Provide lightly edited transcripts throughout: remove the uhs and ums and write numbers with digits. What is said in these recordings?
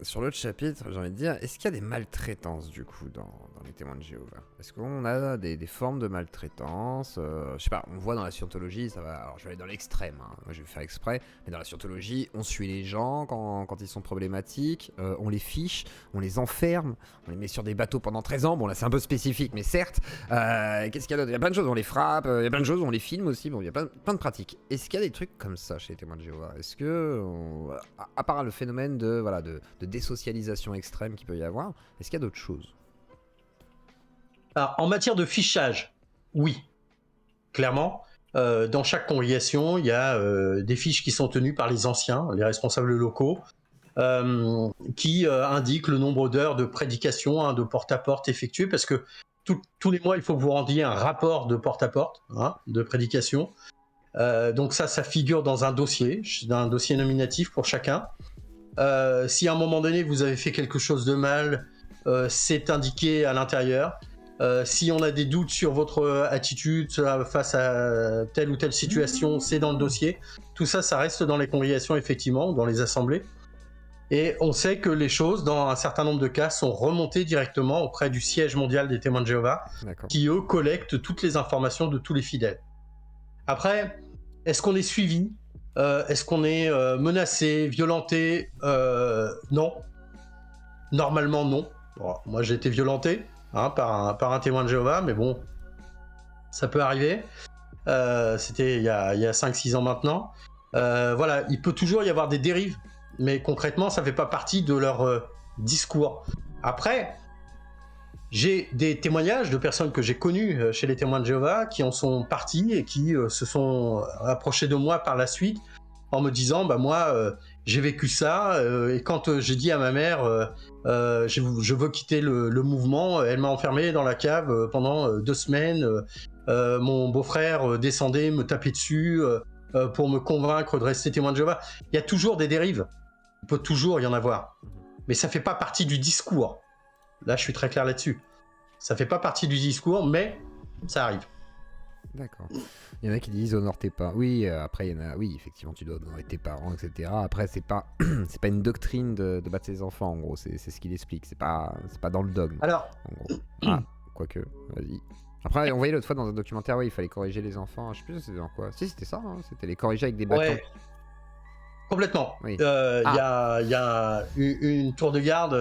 Sur l'autre chapitre, j'ai envie de dire, est-ce qu'il y a des maltraitances du coup dans les témoins de Jéhovah? Est-ce qu'on a des formes de maltraitance? Je sais pas, on voit dans la scientologie, ça va. Alors je vais aller dans l'extrême, hein. Moi je vais faire exprès, mais dans la scientologie, on suit les gens quand ils sont problématiques, on les fiche, on les enferme, on les met sur des bateaux pendant 13 ans. Bon là c'est un peu spécifique, mais certes. Qu'est-ce qu'il y a d'autre? Il y a plein de choses, on les frappe, il y a plein de choses, on les filme aussi. Bon, il y a plein de pratiques. Est-ce qu'il y a des trucs comme ça chez les témoins de Jéhovah? Est-ce que, à part le phénomène de désocialisation extrême qu'il peut y avoir, est-ce qu'il y a d'autres choses? Alors, en matière de fichage, oui, clairement. Dans chaque congrégation, il y a des fiches qui sont tenues par les anciens, les responsables locaux, qui indiquent le nombre d'heures de prédication, de porte-à-porte effectuées, parce que tous les mois, il faut que vous rendiez un rapport de porte-à-porte, de prédication. Donc ça figure dans un dossier nominatif pour chacun. Si à un moment donné vous avez fait quelque chose de mal, c'est indiqué à l'intérieur. Si on a des doutes sur votre attitude face à telle ou telle situation, c'est dans le dossier. Tout ça, ça reste dans les congrégations, effectivement, dans les assemblées. Et on sait que les choses, dans un certain nombre de cas, sont remontées directement auprès du siège mondial des témoins de Jéhovah, qui, eux, collectent toutes les informations de tous les fidèles. Après, est-ce qu'on est suivi? Est-ce qu'on est menacé, violenté? Non. Normalement, non. Bon, moi, j'ai été violenté par un témoin de Jéhovah, mais bon, ça peut arriver. C'était il y a 5-6 ans maintenant. Voilà, il peut toujours y avoir des dérives, mais concrètement, ça ne fait pas partie de leur discours. Après, j'ai des témoignages de personnes que j'ai connues chez les témoins de Jéhovah qui en sont partis et qui se sont approchés de moi par la suite en me disant moi j'ai vécu ça et quand j'ai dit à ma mère je veux quitter le mouvement, elle m'a enfermé dans la cave pendant 2 semaines. Mon beau-frère descendait me tapait dessus pour me convaincre de rester témoin de Jéhovah. Il y a toujours des dérives, il peut toujours y en avoir, mais ça fait pas partie du discours. Là, je suis très clair là-dessus. Ça fait pas partie du discours, mais ça arrive. D'accord. Il y en a qui disent honore tes parents. Oui, après, il y en a. Oui, effectivement, tu dois honorer tes parents, etc. Après, c'est pas une doctrine de battre ses enfants, en gros. C'est ce qu'il explique. C'est pas dans le dogme. Alors. En gros. Quoique, vas-y. Après, on voyait l'autre fois dans un documentaire, il fallait corriger les enfants. Je sais plus c'était dans quoi. Si, c'était ça, c'était les corriger avec des bâtons. Ouais. Complètement. Oui. Il y a une tour de garde.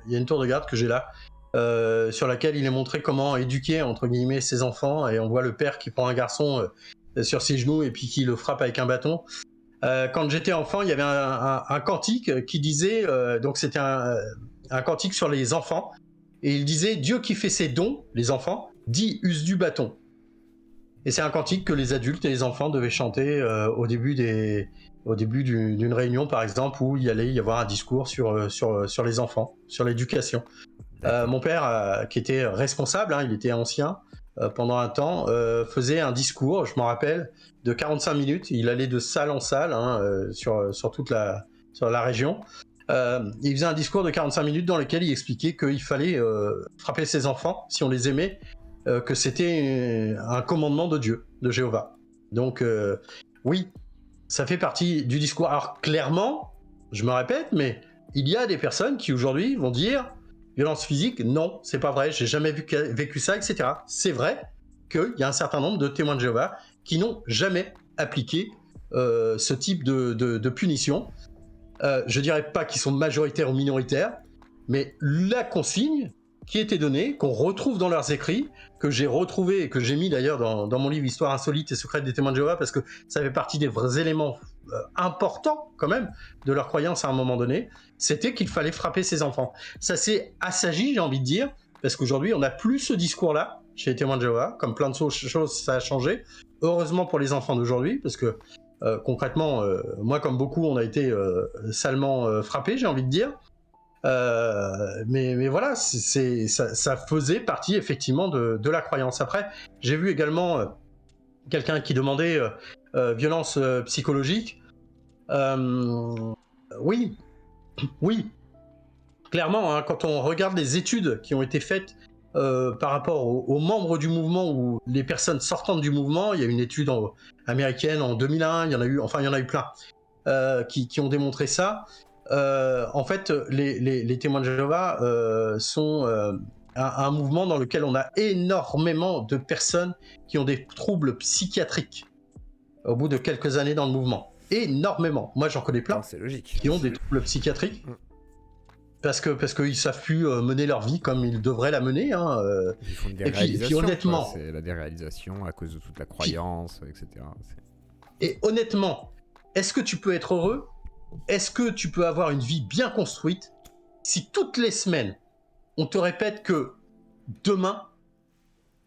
Il y a une tour de garde que j'ai là, sur laquelle il est montré comment éduquer entre guillemets ses enfants, et on voit le père qui prend un garçon sur ses genoux et puis qui le frappe avec un bâton. Quand j'étais enfant, il y avait un cantique qui disait, donc c'était un cantique sur les enfants, et il disait: Dieu qui fait ses dons, les enfants, dit use du bâton. Et c'est un cantique que les adultes et les enfants devaient chanter au début d'une réunion, par exemple, où il allait y avoir un discours sur les enfants, sur l'éducation. Mon père, qui était responsable, il était ancien, pendant un temps, faisait un discours, je m'en rappelle, de 45 minutes. Il allait de salle en salle sur toute la région. Il faisait un discours de 45 minutes dans lequel il expliquait qu'il fallait frapper ses enfants si on les aimait, que c'était un commandement de Dieu, de Jéhovah. Donc oui, ça fait partie du discours. Alors clairement, je me répète, mais il y a des personnes qui aujourd'hui vont dire violence physique, non, c'est pas vrai, j'ai jamais vécu ça, etc. C'est vrai qu'il y a un certain nombre de témoins de Jéhovah qui n'ont jamais appliqué ce type de punition. Je dirais pas qu'ils sont majoritaires ou minoritaires, mais la consigne qui était donnée, qu'on retrouve dans leurs écrits, que j'ai retrouvé et que j'ai mis d'ailleurs dans mon livre Histoire insolite et secrète des témoins de Jéhovah, parce que ça fait partie des vrais éléments importants quand même de leur croyance à un moment donné, c'était qu'il fallait frapper ses enfants. Ça s'est assagi, j'ai envie de dire, parce qu'aujourd'hui on n'a plus ce discours-là chez les témoins de Jéhovah. Comme plein de choses, ça a changé. Heureusement pour les enfants d'aujourd'hui, parce que concrètement, moi comme beaucoup, on a été salement frappés, j'ai envie de dire. Mais voilà, ça faisait partie effectivement de la croyance. Après, j'ai vu également quelqu'un qui demandait violence psychologique. Oui, clairement, quand on regarde les études qui ont été faites par rapport aux membres du mouvement ou les personnes sortantes du mouvement, il y a une étude américaine en 2001, il y en a eu plein qui ont démontré ça. en fait, les témoins de Jéhovah sont un mouvement dans lequel on a énormément de personnes qui ont des troubles psychiatriques au bout de quelques années dans le mouvement. Énormément. Moi, j'en connais plein C'est logique. qui ont des troubles psychiatriques Mm. parce qu'ils savent plus mener leur vie comme ils devraient la mener. Hein, Ils font une et puis déréalisation. honnêtement, quoi. C'est la déréalisation à cause de toute la croyance, etc. et honnêtement, est-ce que tu peux être heureux? Est-ce que tu peux avoir une vie bien construite si toutes les semaines, on te répète que demain,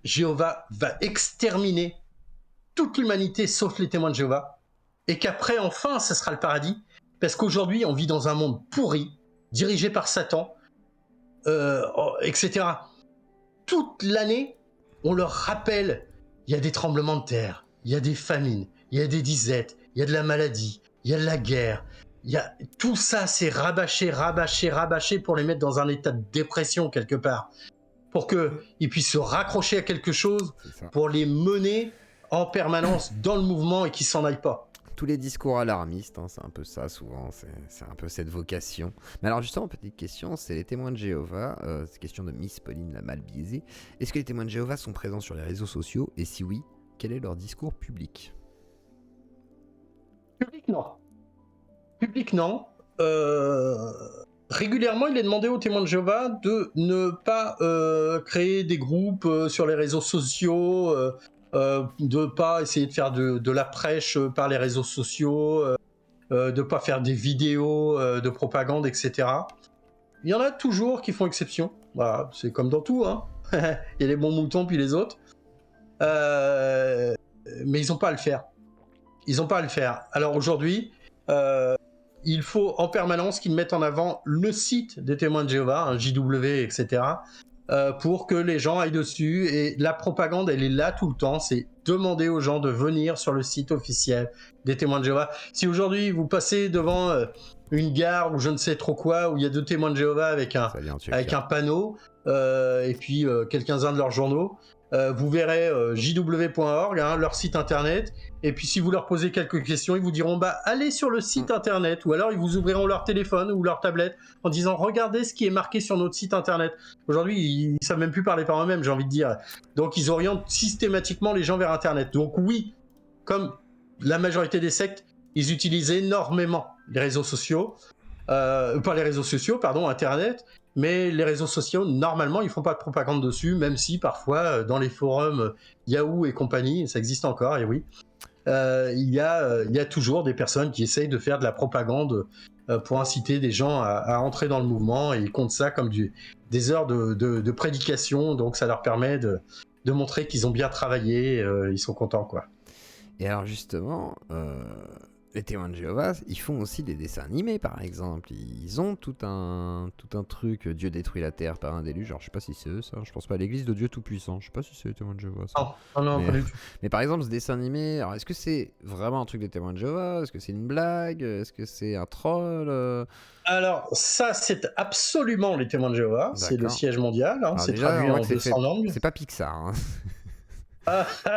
Jéhovah va exterminer toute l'humanité sauf les témoins de Jéhovah, et qu'après, enfin, ça sera le paradis? Parce qu'aujourd'hui, on vit dans un monde pourri, dirigé par Satan, etc. Toute l'année, on leur rappelle, il y a des tremblements de terre, il y a des famines, il y a des disettes, il y a de la maladie, il y a de la guerre. Tout ça, c'est rabâché pour les mettre dans un état de dépression quelque part, pour qu'ils puissent se raccrocher à quelque chose, pour les mener en permanence dans le mouvement et qu'ils s'en aillent pas. Tous les discours alarmistes, hein, c'est un peu ça souvent, c'est un peu cette vocation. Mais alors justement, petite question, c'est les témoins de Jéhovah, c'est question de Miss Pauline la mal biaisée. Est-ce que les témoins de Jéhovah sont présents sur les réseaux sociaux? Et si oui, quel est leur discours public? Public, non. Régulièrement, il est demandé aux témoins de Jéhovah de ne pas créer des groupes sur les réseaux sociaux, de ne pas essayer de faire de la prêche par les réseaux sociaux, de ne pas faire des vidéos de propagande, etc. Il y en a toujours qui font exception. Voilà, c'est comme dans tout. Hein. Il y a les bons moutons puis les autres. Mais ils n'ont pas à le faire. Alors aujourd'hui, il faut en permanence qu'ils mettent en avant le site des témoins de Jéhovah, un JW, etc., pour que les gens aillent dessus. Et la propagande, elle est là tout le temps. C'est demander aux gens de venir sur le site officiel des témoins de Jéhovah. Si aujourd'hui, vous passez devant une gare ou je ne sais trop quoi, où il y a 2 témoins de Jéhovah avec un panneau, et puis quelques-uns de leurs journaux, vous verrez jw.org, hein, leur site internet, et puis si vous leur posez quelques questions, ils vous diront allez sur le site internet, ou alors ils vous ouvriront leur téléphone ou leur tablette en disant regardez ce qui est marqué sur notre site internet. Aujourd'hui, ils ne savent même plus parler par eux-mêmes, j'ai envie de dire. Donc ils orientent systématiquement les gens vers internet. Donc oui, comme la majorité des sectes, ils utilisent énormément les réseaux sociaux, pas les réseaux sociaux, pardon, internet. Mais les réseaux sociaux, normalement, ils font pas de propagande dessus, même si parfois, dans les forums Yahoo et compagnie, ça existe encore, et oui, il y a toujours des personnes qui essayent de faire de la propagande pour inciter des gens à entrer dans le mouvement, et ils comptent ça comme des heures de prédication, donc ça leur permet de montrer qu'ils ont bien travaillé, ils sont contents, quoi. Et alors justement, les témoins de Jéhovah, ils font aussi des dessins animés, par exemple. Ils ont tout un truc, Dieu détruit la terre par un déluge. Genre, je sais pas si c'est eux, ça. Je pense pas à l'église de Dieu Tout-Puissant. Je sais pas si c'est les témoins de Jéhovah, ça. Non, pas du tout. Mais par exemple, ce dessin animé, alors est-ce que c'est vraiment un truc des témoins de Jéhovah? Est-ce que c'est une blague? Est-ce que c'est un troll? Alors, ça, c'est absolument les témoins de Jéhovah. C'est le siège mondial. Hein, c'est déjà, traduit en 200 langues. C'est pas Pixar. Hein.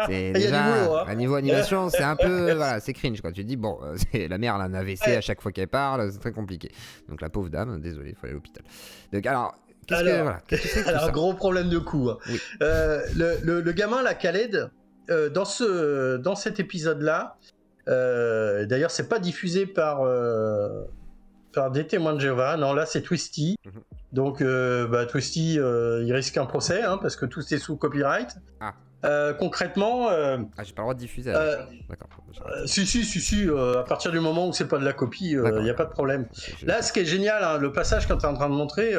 Il y a du boulot, hein. À niveau animation, c'est un peu, voilà, c'est cringe, quoi. Tu te dis, bon, la mère elle a un AVC à chaque fois qu'elle parle, c'est très compliqué. Donc la pauvre dame, désolé, il faut aller à l'hôpital. Donc alors, qu'est-ce que c'est alors, un gros problème de coût. Hein. Oui. Le gamin, la Khaled, dans cet épisode-là, d'ailleurs, c'est pas diffusé par des témoins de Jéhovah. Non, là, c'est Twisty. Donc, Twisty, il risque un procès, hein, parce que tout est sous copyright. Concrètement, j'ai pas le droit de diffuser. D'accord. Si, à partir du moment où c'est pas de la copie, il y a pas de problème. Là, ce qui est génial, hein, le passage quand tu es en train de montrer,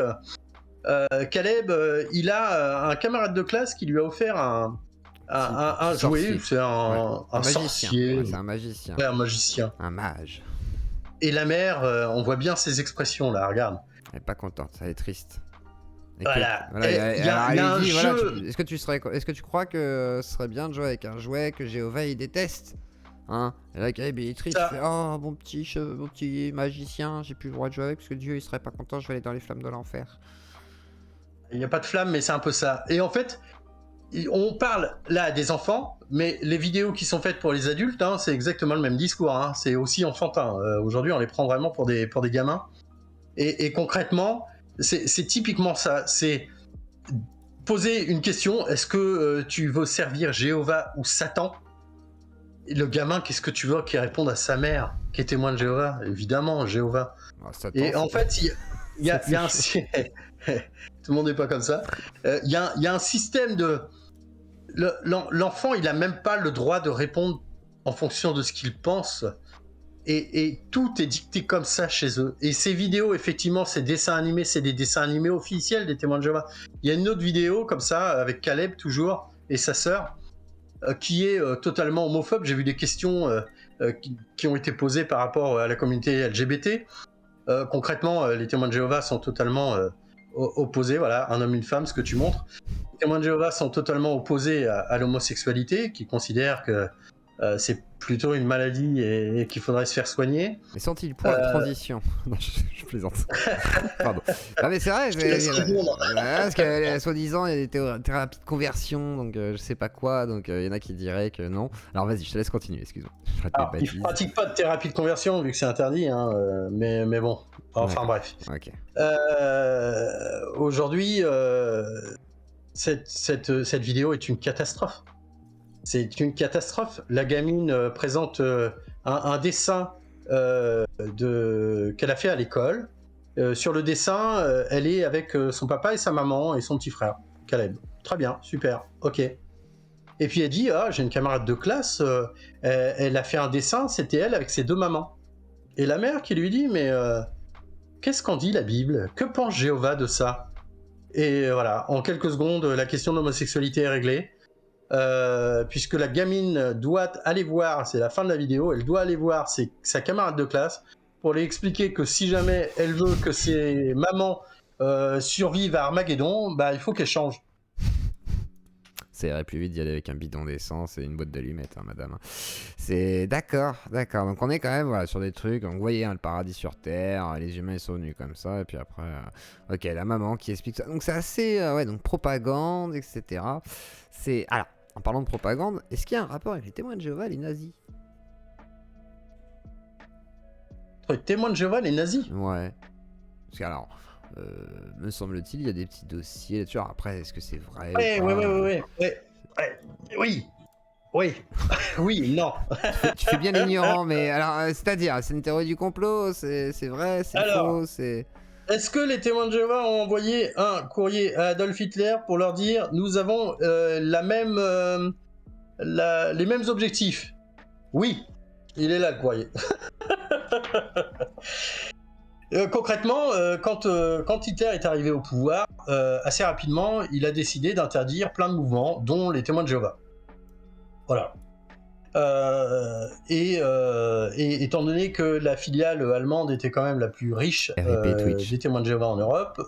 Caleb, il a un camarade de classe qui lui a offert un jouet, c'est un sorcier. Ouais, c'est un magicien. Ouais, un magicien. Un mage. Et la mère, on voit bien ses expressions là, regarde. Elle est pas contente, elle est triste. Voilà. Il y a un jeu. Est-ce que tu crois que ce serait bien de jouer avec un jouet que Jéhovah il déteste, hein? Et là, Caleb il est triste, il fait oh mon petit magicien, j'ai plus le droit de jouer avec parce que Dieu il serait pas content, je vais aller dans les flammes de l'enfer. Il n'y a pas de flammes, mais c'est un peu ça. Et en fait, on parle là des enfants, mais les vidéos qui sont faites pour les adultes, hein, c'est exactement le même discours. Hein. C'est aussi enfantin. Aujourd'hui, on les prend vraiment pour des gamins. Et concrètement, c'est typiquement ça. C'est poser une question, est-ce que tu veux servir Jéhovah ou Satan? Et le gamin, qu'est-ce que tu veux qu'il réponde à sa mère, qui est témoin de Jéhovah? Évidemment, Jéhovah. Satan, Et en fait, il y a un... Tout le monde n'est pas comme ça. Il y a un système de... L'enfant, il n'a même pas le droit de répondre en fonction de ce qu'il pense. Et tout est dicté comme ça chez eux. Et ces vidéos, effectivement, ces dessins animés, c'est des dessins animés officiels des témoins de Jéhovah. Il y a une autre vidéo comme ça, avec Caleb toujours, et sa sœur, qui est totalement homophobe. J'ai vu des questions qui ont été posées par rapport à la communauté LGBT. Concrètement, les témoins de Jéhovah sont totalement opposés. Voilà, un homme, une femme, ce que tu montres. Les témoins de Jéhovah sont totalement opposés à l'homosexualité, qui considèrent que c'est plutôt une maladie et qu'il faudrait se faire soigner. Mais sont-ils pour la transition? Non, je plaisante. Pardon. Ah mais c'est vrai, parce que soi-disant il y a des thérapies de conversion, donc je sais pas quoi, donc il y en a qui diraient que non. Alors vas-y, je te laisse continuer, excuse-moi. Ils ne pratiquent pas de thérapie de conversion vu que c'est interdit, hein, mais bon. Enfin bref. Okay. Aujourd'hui, cette vidéo est une catastrophe. C'est une catastrophe. La gamine présente un dessin qu'elle a fait à l'école. Sur le dessin, elle est avec son papa et sa maman et son petit frère, Caleb. Très bien, super, ok. Et puis elle dit, j'ai une camarade de classe, elle a fait un dessin, c'était elle avec ses deux mamans. Et la mère qui lui dit, mais qu'est-ce qu'en dit la Bible? Que pense Jéhovah de ça? Et voilà, en quelques secondes, la question de l'homosexualité est réglée. Puisque la gamine doit aller voir, c'est la fin de la vidéo, elle doit aller voir sa camarade de classe pour lui expliquer que si jamais elle veut que ses mamans survivent à Armageddon, bah il faut qu'elle change. Ça irait plus vite d'y aller avec un bidon d'essence et une boîte d'allumettes, hein, madame. C'est d'accord. Donc on est quand même sur des trucs. Donc vous voyez, le paradis sur Terre, les humains ils sont venus comme ça, et puis après, ok, la maman qui explique ça. Donc c'est assez, donc propagande, etc. Alors, en parlant de propagande, est-ce qu'il y a un rapport avec les témoins de Jéhovah et les nazis? Les témoins de Jéhovah, les nazis? Ouais. Parce que alors, me semble-t-il, il y a des petits dossiers là-dessus. Après, est-ce que c'est vrai? Oui. Oui, non. Tu fais bien l'ignorant, mais alors, c'est-à-dire, c'est une théorie du complot, c'est vrai, c'est faux, c'est... Est-ce que les témoins de Jéhovah ont envoyé un courrier à Adolf Hitler pour leur dire nous avons les mêmes objectifs? Oui, il est là le courrier. Concrètement, quand Hitler est arrivé au pouvoir, assez rapidement, il a décidé d'interdire plein de mouvements, dont les témoins de Jéhovah. Voilà. Et étant donné que la filiale allemande était quand même la plus riche des témoins de Jéhovah en Europe,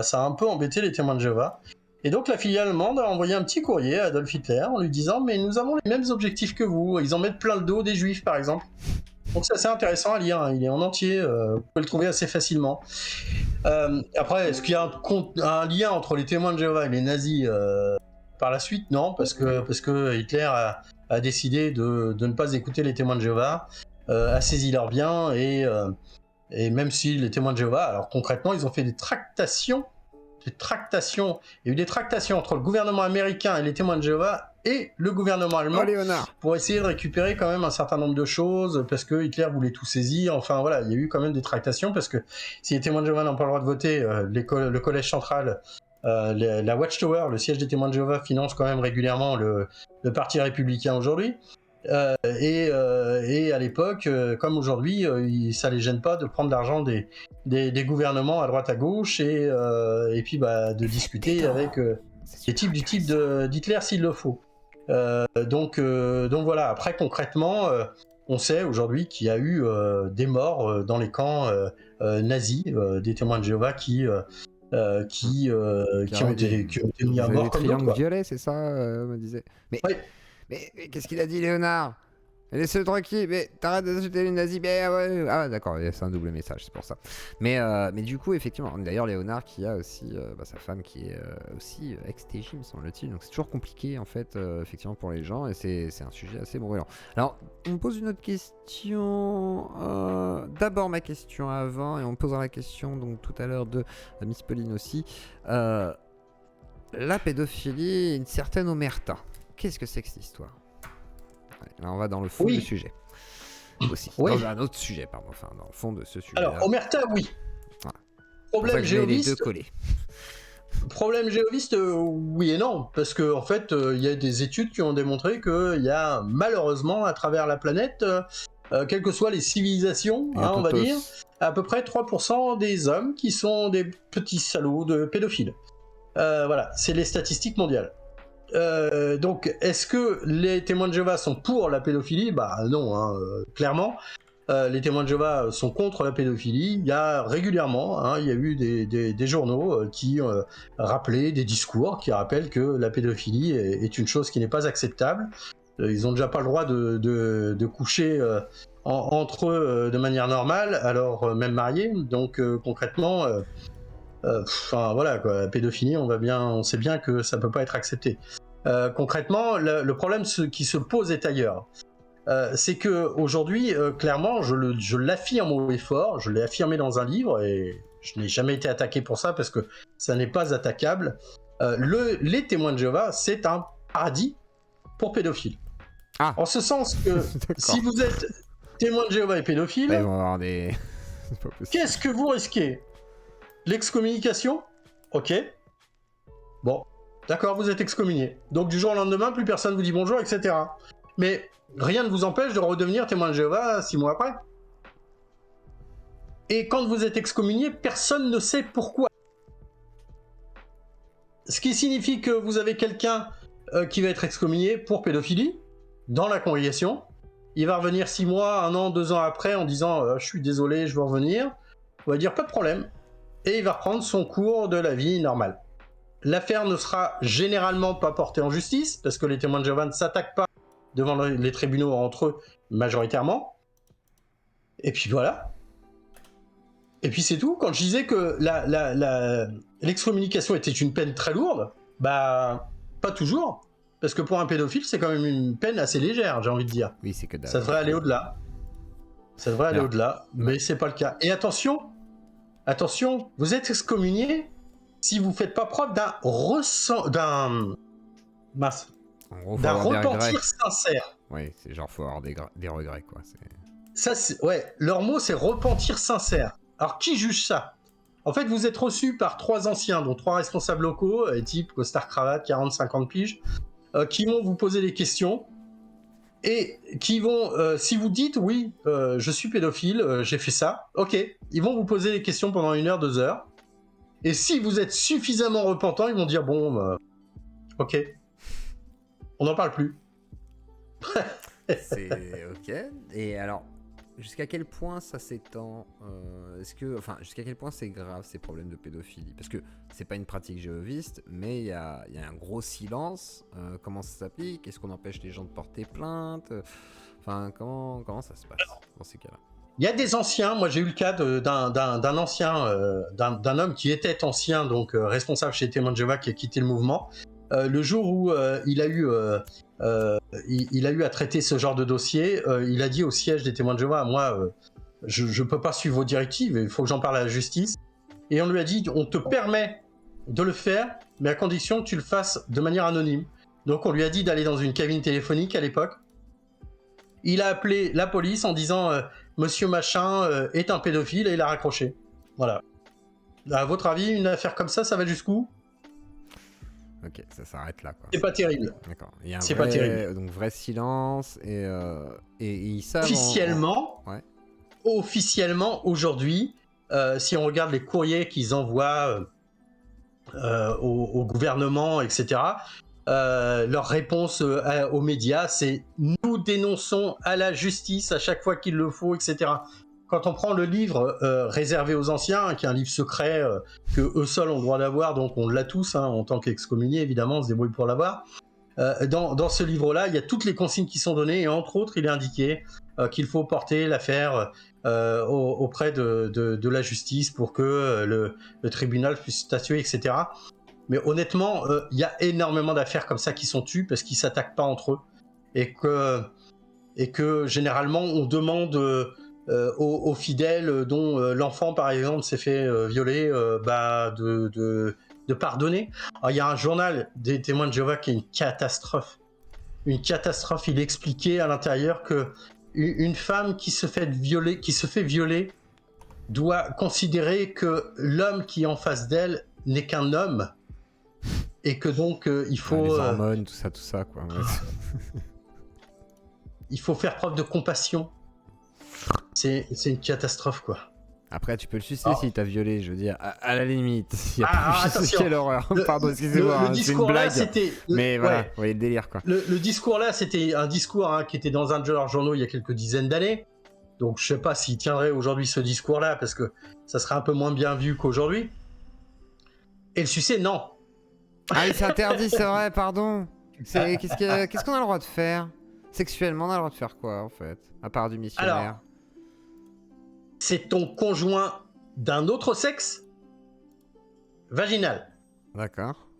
ça a un peu embêté les témoins de Jéhovah. Et donc la filiale allemande a envoyé un petit courrier à Adolf Hitler en lui disant mais nous avons les mêmes objectifs que vous. Ils en mettent plein le dos des juifs par exemple. Donc c'est assez intéressant à lire, hein. Il est en entier, vous pouvez le trouver assez facilement. Après, est-ce qu'il y a un lien entre les témoins de Jéhovah et les nazis par la suite? Non, parce que Hitler a décidé de ne pas écouter les témoins de Jéhovah, a saisi leurs biens, et même si les témoins de Jéhovah, alors concrètement, ils ont fait des tractations. Il y a eu des tractations entre le gouvernement américain et les témoins de Jéhovah et le gouvernement allemand pour essayer de récupérer quand même un certain nombre de choses, parce que Hitler voulait tout saisir. Enfin voilà, il y a eu quand même des tractations, parce que si les témoins de Jéhovah n'ont pas le droit de voter, le collège central, la Watchtower, le siège des témoins de Jéhovah, finance quand même régulièrement le parti républicain aujourd'hui. Et à l'époque, comme aujourd'hui, ça les gêne pas de prendre l'argent des gouvernements à droite à gauche, et puis de discuter avec les types du type d'Hitler s'il le faut. Donc voilà. Après concrètement, on sait aujourd'hui qu'il y a eu des morts dans les camps nazis, des témoins de Jéhovah qui ont été mis à mort comme d'autres. Triangle violet, c'est ça, me disait. Mais qu'est-ce qu'il a dit, Léonard? Laissez-le tranquille, mais t'arrêtes d'insulter les nazis, mais ouais. Ah d'accord, c'est un double message, c'est pour ça. Mais du coup, effectivement, d'ailleurs, Léonard qui a aussi sa femme qui est aussi ex-TJ, me semble-t-il, donc c'est toujours compliqué en fait, effectivement, pour les gens, et c'est un sujet assez brûlant. Alors, on me pose une autre question, d'abord ma question avant, et on me posera la question donc tout à l'heure de Miss Pauline aussi. La pédophilie, une certaine omerta. Qu'est-ce que c'est que cette histoire? Là, on va dans le fond du sujet. Aussi. Oui. Dans un autre sujet, pardon. Enfin, dans le fond de ce sujet. Alors, omerta, oui. Voilà. Problème géoviste. Les deux collés. Problème géoviste, oui et non. Parce qu'en fait, il y a des études qui ont démontré qu'il y a malheureusement, à travers la planète, quelles que soient les civilisations, on va dire, à peu près 3% des hommes qui sont des petits salauds de pédophiles. Voilà, c'est les statistiques mondiales. Donc, est-ce que les témoins de Jéhovah sont pour la pédophilie? Bah non, clairement. Les témoins de Jéhovah sont contre la pédophilie. Il y a régulièrement, il y a eu des journaux qui rappelaient des discours qui rappellent que la pédophilie est une chose qui n'est pas acceptable. Ils n'ont déjà pas le droit de coucher entre eux de manière normale, alors même mariés. Donc concrètement... voilà, quoi, la pédophilie, on sait bien que ça peut pas être accepté. Concrètement, le problème qui se pose est ailleurs. C'est que aujourd'hui, clairement, je l'affirme haut et fort, je l'ai affirmé dans un livre et je n'ai jamais été attaqué pour ça parce que ça n'est pas attaquable. Les témoins de Jéhovah, c'est un paradis pour pédophiles. Ah. En ce sens que si vous êtes témoin de Jéhovah et pédophile, ils vont avoir des... qu'est-ce que vous risquez? L'excommunication? Ok. Bon, d'accord, vous êtes excommunié. Donc du jour au lendemain, plus personne vous dit bonjour, etc. Mais rien ne vous empêche de redevenir témoin de Jéhovah 6 mois après. Et quand vous êtes excommunié, personne ne sait pourquoi. Ce qui signifie que vous avez quelqu'un qui va être excommunié pour pédophilie dans la congrégation. Il va revenir 6 mois, 1 an, 2 ans après en disant je suis désolé, je veux revenir. On va dire pas de problème. Et il va reprendre son cours de la vie normale. L'affaire ne sera généralement pas portée en justice, parce que les témoins de Jéhovah ne s'attaquent pas devant les tribunaux entre eux, majoritairement. Et puis voilà. Et puis c'est tout. Quand je disais que l'excommunication était une peine très lourde, bah, pas toujours. Parce que pour un pédophile, c'est quand même une peine assez légère, j'ai envie de dire. Oui, c'est que ça devrait aller au-delà. Ça devrait aller au-delà, mais c'est pas le cas. Et attention, vous êtes excommunié si vous faites pas preuve d'un repentir sincère. Oui, c'est genre faut avoir des regrets, quoi. Ça, leur mot c'est repentir sincère. Alors qui juge ça? En fait, vous êtes reçu par 3 anciens, dont 3 responsables locaux, type costard cravate, 40-50 piges, qui vont vous poser des questions et qui vont, si vous dites oui, je suis pédophile, j'ai fait ça, ok, ils vont vous poser des questions pendant 1 heure, 2 heures. Et si vous êtes suffisamment repentant, ils vont dire bon, ok, on n'en parle plus. C'est ok. Et alors, jusqu'à quel point ça s'étend jusqu'à quel point c'est grave ces problèmes de pédophilie? Parce que c'est pas une pratique jéhoviste, mais il y a un gros silence. Comment ça s'applique? Est-ce qu'on empêche les gens de porter plainte? Enfin, comment ça se passe dans ces cas-là? Il y a des anciens. Moi, j'ai eu le cas d'un ancien, d'un homme qui était ancien, donc responsable chez Témoins de Jéhovah, qui a quitté le mouvement. Le jour où il a eu à traiter ce genre de dossier, il a dit au siège des Témoins de Jéhovah, moi, je peux pas suivre vos directives, il faut que j'en parle à la justice. Et on lui a dit, on te permet de le faire, mais à condition que tu le fasses de manière anonyme. Donc on lui a dit d'aller dans une cabine téléphonique à l'époque. Il a appelé la police en disant Monsieur Machin est un pédophile, et il a raccroché. Voilà. À votre avis, une affaire comme ça va jusqu'où? Ok, ça s'arrête là, quoi. C'est pas terrible. D'accord. Il y a c'est pas terrible. Donc vrai silence et ils savent. Officiellement, aujourd'hui, si on regarde les courriers qu'ils envoient au gouvernement, etc., leur réponse aux médias, c'est nous dénonçons à la justice à chaque fois qu'il le faut, etc. Quand on prend le livre réservé aux anciens, qui est un livre secret que eux seuls ont le droit d'avoir, donc on l'a tous, en tant qu'excommunié, évidemment, on se débrouille pour l'avoir. Dans ce livre-là, il y a toutes les consignes qui sont données, et entre autres, il est indiqué qu'il faut porter l'affaire auprès de la justice pour que le tribunal puisse statuer, etc. Mais honnêtement, il y a énormément d'affaires comme ça qui sont tues parce qu'ils s'attaquent pas entre eux, et que généralement on demande aux fidèles dont l'enfant par exemple s'est fait violer, de pardonner. Alors, il y a un journal des témoins de Jéhovah qui est une catastrophe. Une catastrophe. Il expliquait à l'intérieur que une femme qui se fait violer doit considérer que l'homme qui est en face d'elle n'est qu'un homme, et que donc il faut les hormones, tout ça, quoi. Ouais. Il faut faire preuve de compassion. C'est une catastrophe, quoi. Après, tu peux le sucer s'il t'a violé, je veux dire, à la limite. Attention. Quelle horreur. Pardon, excusez-moi, c'est une blague. Mais voilà, vous voyez le délire, quoi. Le discours là, c'était un discours qui était dans un de leurs journaux il y a quelques dizaines d'années. Donc je sais pas s'il tiendrait aujourd'hui ce discours là, parce que ça serait un peu moins bien vu qu'aujourd'hui. Et le sucer, non. Ah, c'est interdit, c'est vrai, pardon. Qu'est-ce qu'on a le droit de faire? Sexuellement, on a le droit de faire quoi, en fait? À part du missionnaire. Alors, c'est ton conjoint d'un autre sexe vaginal. D'accord.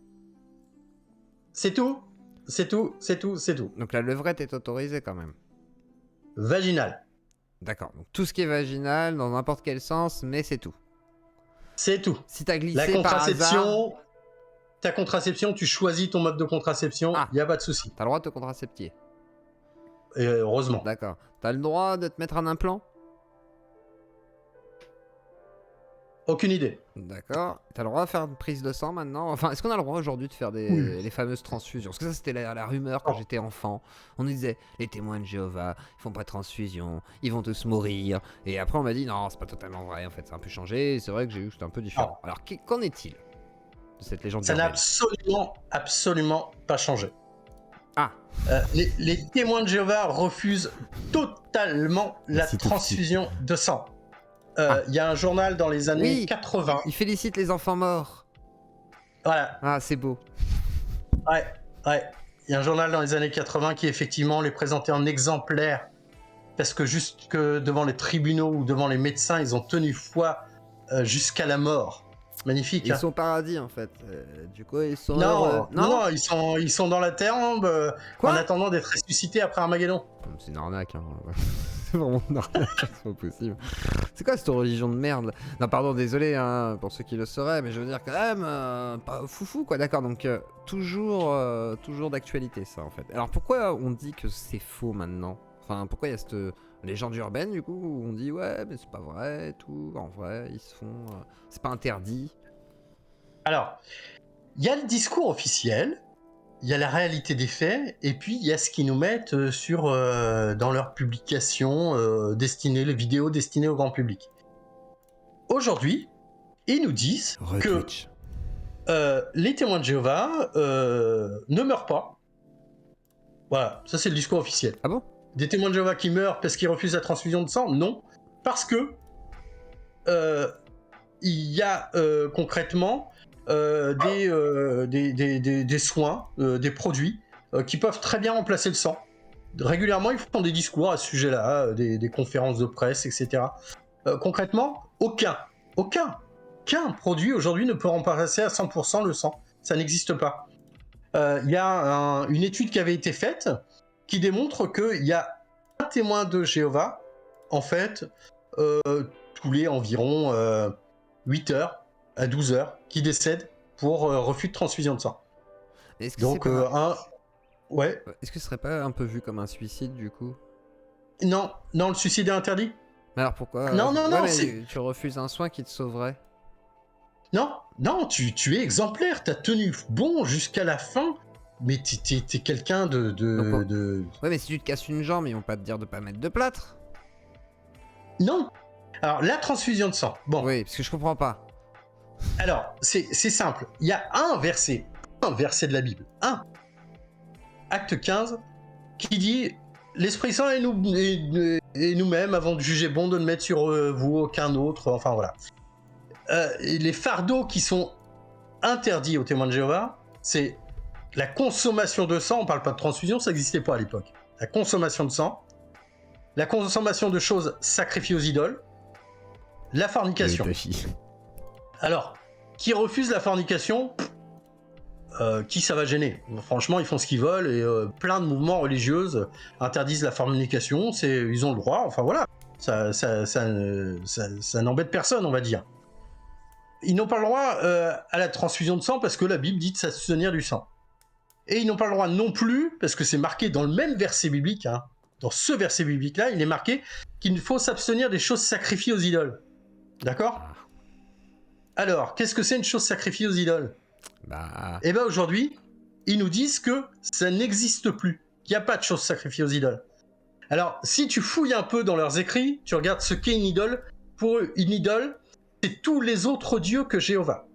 C'est tout. Donc la levrette est autorisée quand même. Vaginal. D'accord. Donc tout ce qui est vaginal, dans n'importe quel sens, mais c'est tout. C'est tout. Si t'as glissé La contraception, par hasard... ta contraception, tu choisis ton mode de contraception, y a pas de souci. T'as le droit de te contraceptier. Et heureusement. D'accord. T'as le droit de te mettre un implant? Aucune idée. D'accord. T'as le droit de faire une prise de sang maintenant? Enfin, est-ce qu'on a le droit aujourd'hui de faire les fameuses transfusions? Parce que ça, c'était la rumeur quand j'étais enfant. On nous disait, les témoins de Jéhovah, ils font pas de transfusion, ils vont tous mourir. Et après, on m'a dit, non, c'est pas totalement vrai. En fait, ça a un peu changé. Et c'est vrai que j'ai vu que c'était un peu différent. Alors, qu'en est-il de cette légende? Ça n'a absolument pas changé. Les témoins de Jéhovah refusent totalement la transfusion de sang. Il y a un journal dans les années 80. Il félicite les enfants morts. Voilà. Ah, c'est beau. Ouais. Il y a un journal dans les années 80 qui effectivement les présentait en exemplaire, parce que jusque devant les tribunaux ou devant les médecins, ils ont tenu foi jusqu'à la mort. Magnifique. Ils sont au paradis en fait. Du coup, ils sont non, ils sont dans la tombe en attendant d'être ressuscités après Armageddon. C'est une arnaque. Hein. C'est vraiment une arnaque, c'est pas possible. C'est quoi cette religion de merde? Non, pardon, désolé hein, pour ceux qui le sauraient, mais je veux dire quand même, pas foufou quoi, d'accord. Donc toujours d'actualité ça en fait. Alors pourquoi on dit que c'est faux maintenant? Enfin, pourquoi il y a cette légende urbaine du coup où on dit ouais mais c'est pas vrai et tout, en vrai ils se font... c'est pas interdit. Alors, il y a le discours officiel, il y a la réalité des faits, et puis il y a ce qu'ils nous mettent dans leurs publications les vidéos destinées au grand public. Aujourd'hui, ils nous disent que les témoins de Jéhovah ne meurent pas. Voilà, ça c'est le discours officiel. Ah bon? Des témoins de Jéhovah qui meurent parce qu'ils refusent la transfusion de sang? Non, parce que il y a concrètement des soins, des produits qui peuvent très bien remplacer le sang. Régulièrement, ils font des discours à ce sujet-là, des conférences de presse, etc. Concrètement, aucun produit aujourd'hui ne peut remplacer à 100% le sang. Ça n'existe pas. Il y a une étude qui avait été faite qui démontre qu'il y a un témoin de Jéhovah, en fait, tous les environ 8 heures à 12 heures, qui décède pour refus de transfusion de sang. Est-ce que donc, ouais. Est-ce que ce serait pas un peu vu comme un suicide, du coup? Non, le suicide est interdit. Mais alors pourquoi? Non, tu refuses un soin qui te sauverait? Non, tu es exemplaire, t'as tenu bon jusqu'à la fin, mais t'es quelqu'un de... Ouais, mais si tu te casses une jambe, ils vont pas te dire de pas mettre de plâtre? Non. Alors, la transfusion de sang, bon... Oui, parce que je comprends pas. Alors, c'est simple. Il y a un verset de la Bible, Acte 15, qui dit « L'Esprit Saint et nous-mêmes avons jugé bon de ne mettre sur vous aucun autre. » Enfin, voilà. Les fardeaux qui sont interdits aux témoins de Jéhovah, c'est la consommation de sang, on parle pas de transfusion, ça n'existait pas à l'époque. La consommation de sang, la consommation de choses sacrifiées aux idoles, la fornication. Alors, qui refuse la fornication, qui ça va gêner? Franchement, ils font ce qu'ils veulent et plein de mouvements religieux interdisent la fornication, ils ont le droit, enfin voilà. Ça n'embête personne, on va dire. Ils n'ont pas le droit à la transfusion de sang parce que la Bible dit de s'abstenir du sang. Et ils n'ont pas le droit non plus, parce que c'est marqué dans le même verset biblique, hein, dans ce verset biblique-là, il est marqué qu'il faut s'abstenir des choses sacrifiées aux idoles. D'accord ? Alors, qu'est-ce que c'est une chose sacrifiée aux idoles ? Eh bien aujourd'hui, ils nous disent que ça n'existe plus, qu'il n'y a pas de choses sacrifiées aux idoles. Alors, si tu fouilles un peu dans leurs écrits, tu regardes ce qu'est une idole. Pour eux, une idole, c'est tous les autres dieux que Jéhovah.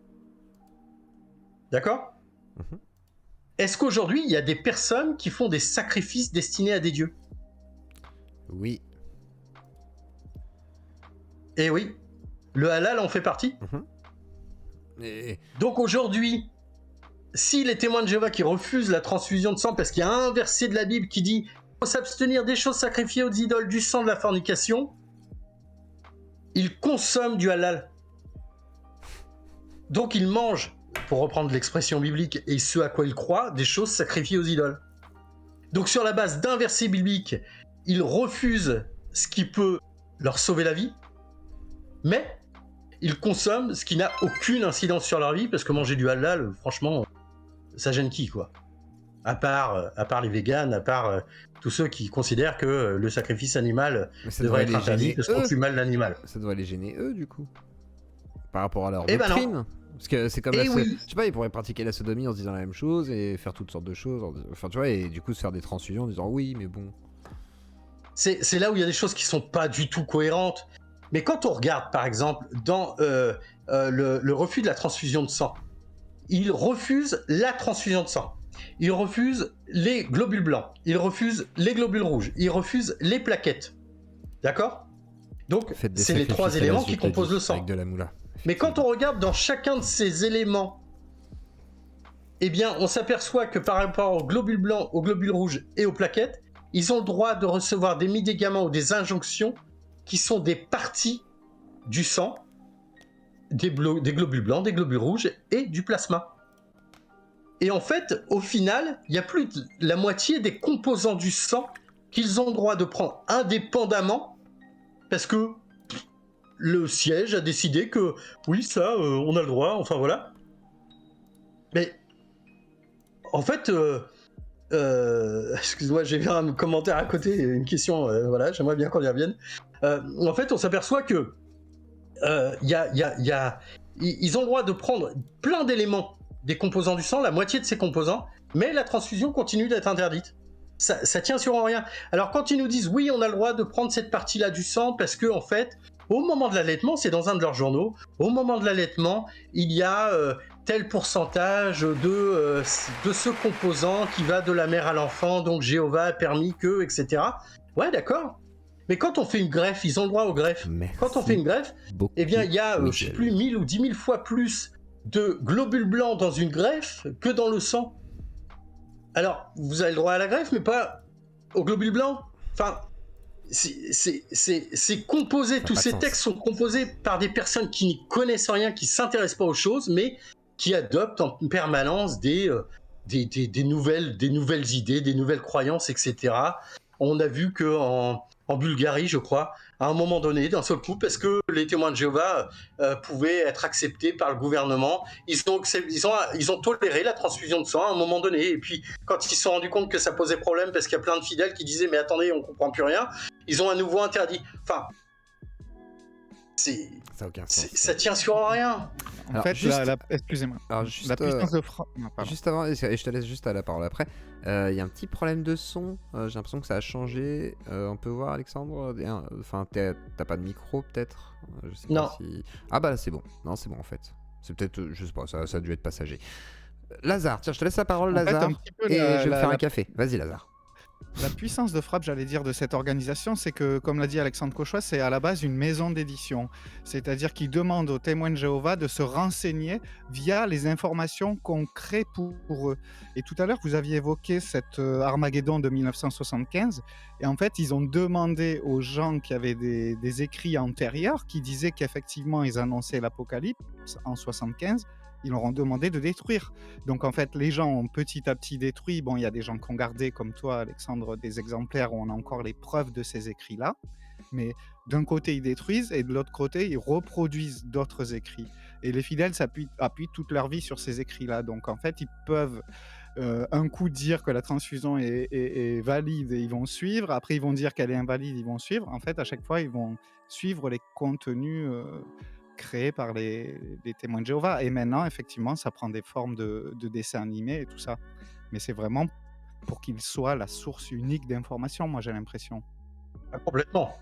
D'accord ? Est-ce qu'aujourd'hui, il y a des personnes qui font des sacrifices destinés à des dieux ? Oui. Eh oui. Le halal en fait partie. Donc aujourd'hui, si les témoins de Jéhovah qui refusent la transfusion de sang, parce qu'il y a un verset de la Bible qui dit « faut s'abstenir des choses sacrifiées aux idoles, du sang, de la fornication », ils consomment du halal. Donc ils mangent, pour reprendre l'expression biblique et ce à quoi ils croient, des choses sacrifiées aux idoles. Donc sur la base d'un verset biblique, ils refusent ce qui peut leur sauver la vie, mais ils consomment ce qui n'a aucune incidence sur leur vie, parce que manger du halal, franchement, ça gêne qui, quoi ? À part les véganes, à part tous ceux qui considèrent que le sacrifice animal devrait être interdit parce qu'on tue mal l'animal. Ça devrait les gêner eux, du coup, par rapport à leur doctrine. Parce que c'est comme je sais pas, ils pourraient pratiquer la sodomie en se disant la même chose et faire toutes sortes de choses, enfin tu vois, et du coup se faire des transfusions en disant oui, mais bon. C'est là où il y a des choses qui sont pas du tout cohérentes. Mais quand on regarde, par exemple, dans le refus de la transfusion de sang, ils refusent la transfusion de sang. Ils refusent les globules blancs. Ils refusent les globules rouges. Ils refusent les plaquettes. D'accord ? Donc, c'est les trois éléments qui composent le sang. Avec de la moula. Mais quand on regarde dans chacun de ces éléments, eh bien, on s'aperçoit que par rapport aux globules blancs, aux globules rouges et aux plaquettes, ils ont le droit de recevoir des médicaments ou des injonctions qui sont des parties du sang, des globules blancs, des globules rouges et du plasma. Et en fait, au final, il y a plus de la moitié des composants du sang qu'ils ont le droit de prendre indépendamment, parce que le siège a décidé que oui, ça, on a le droit, enfin voilà. Mais en fait, excuse-moi, j'ai vu un commentaire à côté, une question, voilà, j'aimerais bien qu'on y revienne. En fait, on s'aperçoit que ils ont le droit de prendre plein d'éléments des composants du sang, la moitié de ces composants, mais la transfusion continue d'être interdite. Ça tient sur rien. Alors quand ils nous disent oui, on a le droit de prendre cette partie-là du sang parce que en fait, au moment de l'allaitement, c'est dans un de leurs journaux, au moment de l'allaitement, il y a tel pourcentage de ce composant qui va de la mère à l'enfant, donc Jéhovah a permis que, etc. Ouais, d'accord. Mais quand on fait une greffe, ils ont le droit aux greffes. Merci quand on fait une greffe, eh bien, il y a, je sais plus, 1000 ou 10 000 fois plus de globules blancs dans une greffe que dans le sang. Alors, vous avez le droit à la greffe, mais pas aux globules blancs. Enfin, c'est composé, tous ces textes sont composés par des personnes qui n'y connaissent rien, qui ne s'intéressent pas aux choses, mais qui adoptent en permanence des nouvelles idées, des nouvelles croyances, etc. On a vu qu'en Bulgarie, je crois, à un moment donné, d'un seul coup, parce que les témoins de Jéhovah pouvaient être acceptés par le gouvernement, ils ont toléré la transfusion de sang à un moment donné. Et puis, quand ils se sont rendus compte que ça posait problème, parce qu'il y a plein de fidèles qui disaient « mais attendez, on comprend plus rien », ils ont à nouveau interdit. Enfin, ça tient sur rien. En fait, excusez-moi. Alors, juste, la puissance de juste avant, et je te laisse juste à la parole après, il y a un petit problème de son. J'ai l'impression que ça a changé. On peut voir, Alexandre. Enfin, t'as pas de micro, peut-être. Je sais non. Pas si... Ah bah là, c'est bon. Non, c'est bon en fait. C'est peut-être, je sais pas, ça a dû être passager. Lazare, tiens, je te laisse la parole, Lazare. Et je vais me faire un café. Vas-y, Lazare. La puissance de frappe, j'allais dire, de cette organisation, c'est que, comme l'a dit Alexandre Cauchois, c'est à la base une maison d'édition. C'est-à-dire qu'ils demandent aux témoins de Jéhovah de se renseigner via les informations qu'on crée pour eux. Et tout à l'heure, vous aviez évoqué cet Armageddon de 1975. Et en fait, ils ont demandé aux gens qui avaient des écrits antérieurs qui disaient qu'effectivement, ils annonçaient l'apocalypse en 75. Ils leur ont demandé de détruire. Donc en fait, les gens ont petit à petit détruit. Bon, il y a des gens qui ont gardé, comme toi, Alexandre, des exemplaires où on a encore les preuves de ces écrits-là. Mais d'un côté, ils détruisent et de l'autre côté, ils reproduisent d'autres écrits. Et les fidèles appuient toute leur vie sur ces écrits-là. Donc en fait, ils peuvent un coup dire que la transfusion est valide et ils vont suivre. Après, ils vont dire qu'elle est invalide, ils vont suivre. En fait, à chaque fois, ils vont suivre les contenus créés par les témoins de Jéhovah. Et maintenant, effectivement, ça prend des formes de dessins animés et tout ça. Mais c'est vraiment pour qu'ils soient la source unique d'information, moi j'ai l'impression. Complètement.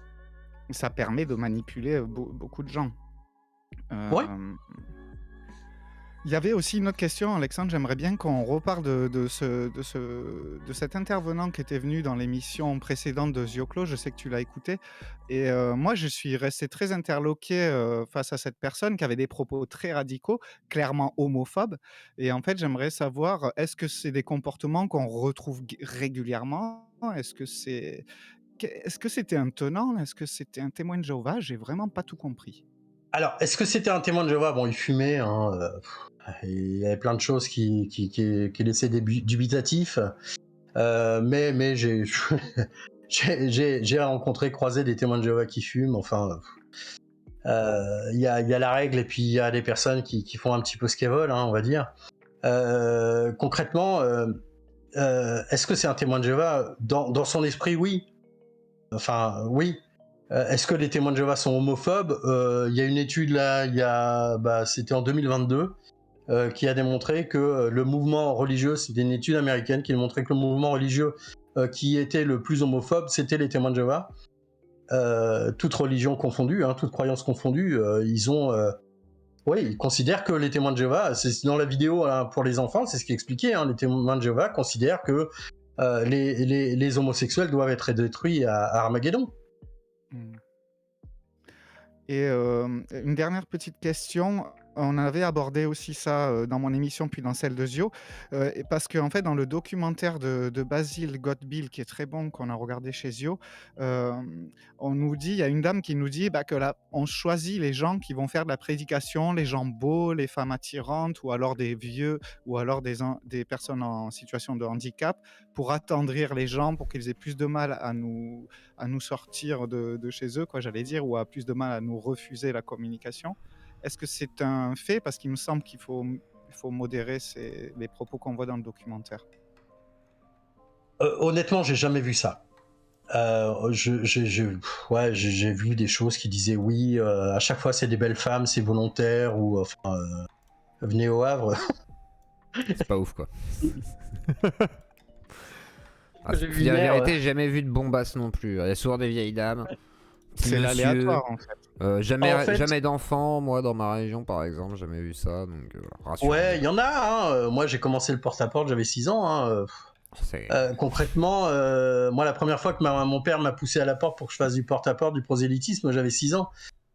Ça permet de manipuler beaucoup de gens. Oui. Il y avait aussi une autre question, Alexandre. J'aimerais bien qu'on reparle de cet intervenant qui était venu dans l'émission précédente de Zioclo. Je sais que tu l'as écouté. Et moi, je suis resté très interloqué face à cette personne qui avait des propos très radicaux, clairement homophobes. Et en fait, j'aimerais savoir, est-ce que c'est des comportements qu'on retrouve régulièrement? Est-ce que c'était un tenant? Est-ce que c'était un témoin de Jéhovah? J'ai vraiment pas tout compris. Alors, est-ce que c'était un témoin de Jéhovah? Bon, il fumait, hein, il y avait plein de choses qui laissaient dubitatifs. Mais j'ai croisé des témoins de Jéhovah qui fument. Enfin, il y a la règle et puis il y a des personnes qui font un petit peu ce qu'elles veulent, hein, on va dire. Concrètement, est-ce que c'est un témoin de Jéhovah? Dans son esprit, oui. Enfin, oui. Est-ce que les témoins de Jéhovah sont homophobes? Il y a une étude là, c'était en 2022, qui a démontré que le mouvement religieux, c'était une étude américaine qui a montré que le mouvement religieux qui était le plus homophobe, c'était les témoins de Jéhovah. Toute religion confondue, hein, toute croyance confondue, ils considèrent que les témoins de Jéhovah, c'est dans la vidéo hein, pour les enfants, c'est ce qui est expliqué, hein, les témoins de Jéhovah considèrent que les homosexuels doivent être détruits à Armageddon. Et une dernière petite question, on avait abordé aussi ça dans mon émission puis dans celle de Zio, parce qu'en fait dans le documentaire de Basile Gottbill qui est très bon, qu'on a regardé chez Zio, on nous dit, il y a une dame qui nous dit que là, on choisit les gens qui vont faire de la prédication, les gens beaux, les femmes attirantes, ou alors des vieux, ou alors des personnes en situation de handicap, pour attendrir les gens, pour qu'ils aient plus de mal à nous sortir de chez eux, quoi, j'allais dire, ou à plus de mal à nous refuser la communication. Est-ce que c'est un fait? Parce qu'il me semble qu'il faut modérer les propos qu'on voit dans le documentaire. Honnêtement, j'ai jamais vu ça. J'ai vu des choses qui disaient oui, à chaque fois c'est des belles femmes, c'est volontaire, ou venez au Havre. C'est pas ouf quoi. La vérité, j'ai jamais vu de bombasse non plus. Il y a souvent des vieilles dames. C'est l'aléatoire en fait. Jamais d'enfants, moi dans ma région par exemple, jamais vu ça. Donc, ouais, il y en a. Hein. Moi j'ai commencé le porte-à-porte, j'avais 6 ans. Hein. Concrètement, moi la première fois que mon père m'a poussé à la porte pour que je fasse du porte-à-porte, du prosélytisme, j'avais 6 ans.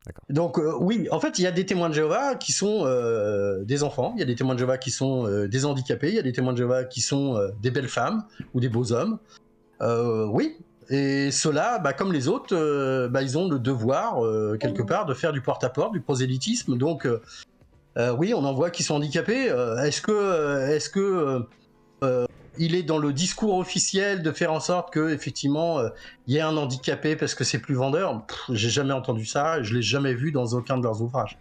D'accord. Donc oui, en fait il y a des témoins de Jéhovah qui sont des enfants, il y a des témoins de Jéhovah qui sont des handicapés, il y a des témoins de Jéhovah qui sont des belles femmes ou des beaux hommes. Oui, et ceux-là, comme les autres, ils ont le devoir quelque part de faire du porte-à-porte, du prosélytisme. Donc oui, on en voit qui sont handicapés. Est-ce que il est dans le discours officiel de faire en sorte que effectivement il y ait un handicapé parce que c'est plus vendeur? J'ai jamais entendu ça, je l'ai jamais vu dans aucun de leurs ouvrages.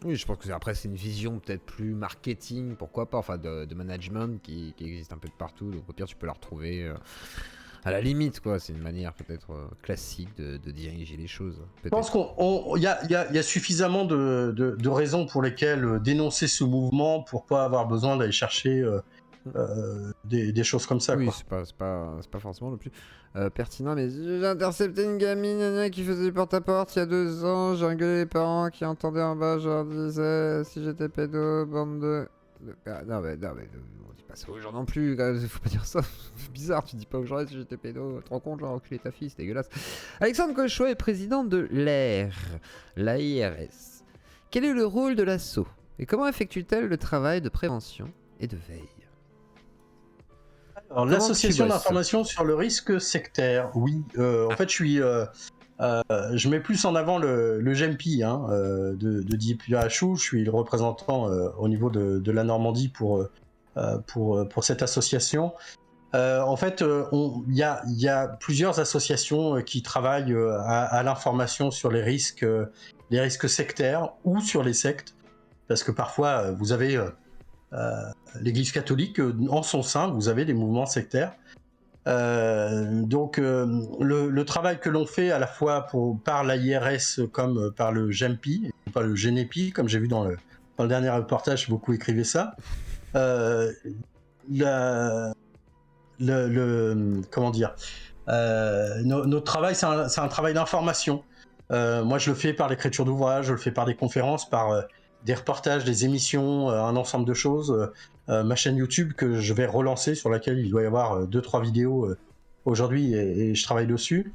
Oui, je pense que après c'est une vision peut-être plus marketing, pourquoi pas, enfin de management qui existe un peu de partout, donc au pire tu peux la retrouver à la limite, quoi. C'est une manière peut-être classique de diriger les choses. Je pense qu'il y a suffisamment de raisons pour lesquelles dénoncer ce mouvement pour pas avoir besoin d'aller chercher des choses comme ça. Oui, quoi. C'est pas forcément le plus pertinent, mais j'ai intercepté une gamine qui faisait du porte-à-porte il y a 2 ans, j'ai engueulé les parents qui entendaient en bas, je leur disais si j'étais pédo, bande de Non, mais on dit pas ça aux gens non plus, quand même, faut pas dire ça. C'est bizarre, tu dis pas aux gens si j'étais pédo, tu te rends compte, genre enculé ta fille, c'est dégueulasse. Alexandre Cochois est président de l'AIRS. Quel est le rôle de l'asso et comment effectue-t-elle le travail de prévention et de veille? Alors, l'association d'information sur le risque sectaire, oui. En fait, je mets plus en avant le GEMPI de DIPHU. Je suis le représentant au niveau de la Normandie pour cette association. En fait, il y a plusieurs associations qui travaillent à l'information sur les risques sectaires ou sur les sectes. Parce que parfois, vous avez l'Église catholique, en son sein, vous avez des mouvements sectaires. Donc le travail que l'on fait à la fois par l'AIRS comme par le GEMPI, et pas le GENEPI, comme j'ai vu dans le dernier reportage, beaucoup écrivaient ça. Comment dire, notre travail, c'est un travail d'information. Moi, je le fais par l'écriture d'ouvrages, je le fais par des conférences, par des reportages, des émissions, un ensemble de choses. Ma chaîne YouTube que je vais relancer, sur laquelle il doit y avoir 2-3 vidéos aujourd'hui, et je travaille dessus.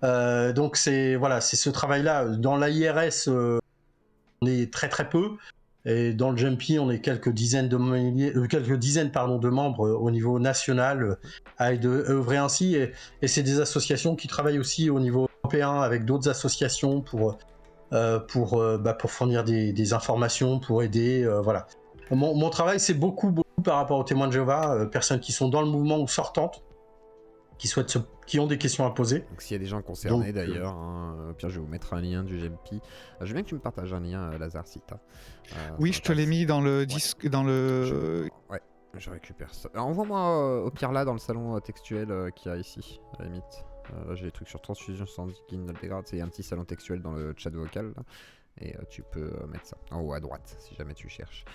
Donc c'est ce travail-là. Dans l'AIRS, on est très très peu, et dans le GEMPI, on est quelques dizaines de membres au niveau national à œuvrer ainsi. Et c'est des associations qui travaillent aussi au niveau européen avec d'autres associations pour fournir des informations, pour aider. Voilà. Mon travail, c'est beaucoup par rapport aux témoins de Jéhovah, personnes qui sont dans le mouvement ou sortantes, qui ont des questions à poser. Donc s'il y a des gens concernés d'ailleurs, au pire je vais vous mettre un lien du GEMPI. Je veux bien que tu me partages un lien, Lazare, si t'as. Oui, je te l'ai mis dans le disque, dans le... Ouais, je récupère ça. Alors, envoie-moi au pire là dans le salon textuel qu'il y a ici, à la limite. Là j'ai des trucs sur transfusion sans dégrade, c'est un petit salon textuel dans le chat vocal là. Et tu peux mettre ça en haut à droite si jamais tu cherches.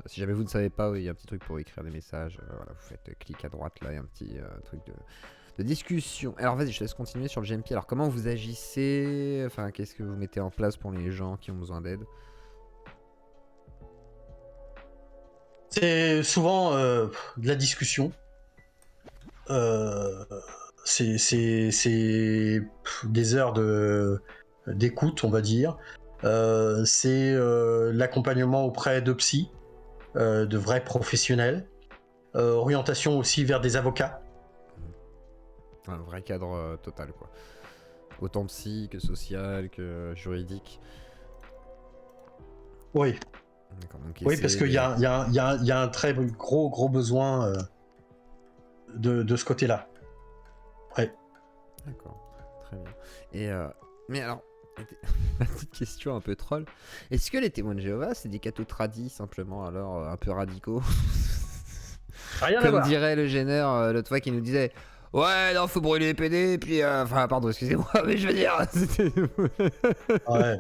Si jamais vous ne savez pas, il y a un petit truc pour écrire des messages. Voilà, vous faites clic à droite là, il y a un petit truc de discussion. Alors vas-y, je te laisse continuer sur le GEMPI. Alors comment vous agissez? Enfin, qu'est-ce que vous mettez en place pour les gens qui ont besoin d'aide? C'est souvent de la discussion. C'est des heures d'écoute, on va dire. C'est l'accompagnement auprès de psy, de vrais professionnels. Orientation aussi vers des avocats. Un vrai cadre total, quoi. Autant psy que social que juridique. Oui. Donc, oui, parce qu'il y a un très gros besoin de ce côté-là. Ouais. D'accord, très bien. Et mais alors, ma petite question un peu troll. Est-ce que les témoins de Jéhovah, c'est des cathos tradis simplement, alors un peu radicaux? Rien à Comme voir. dirait le génère l'autre fois qui nous disait: ouais, non, faut brûler les PD, puis enfin, pardon, excusez-moi, mais je veux dire, c'était... Ouais.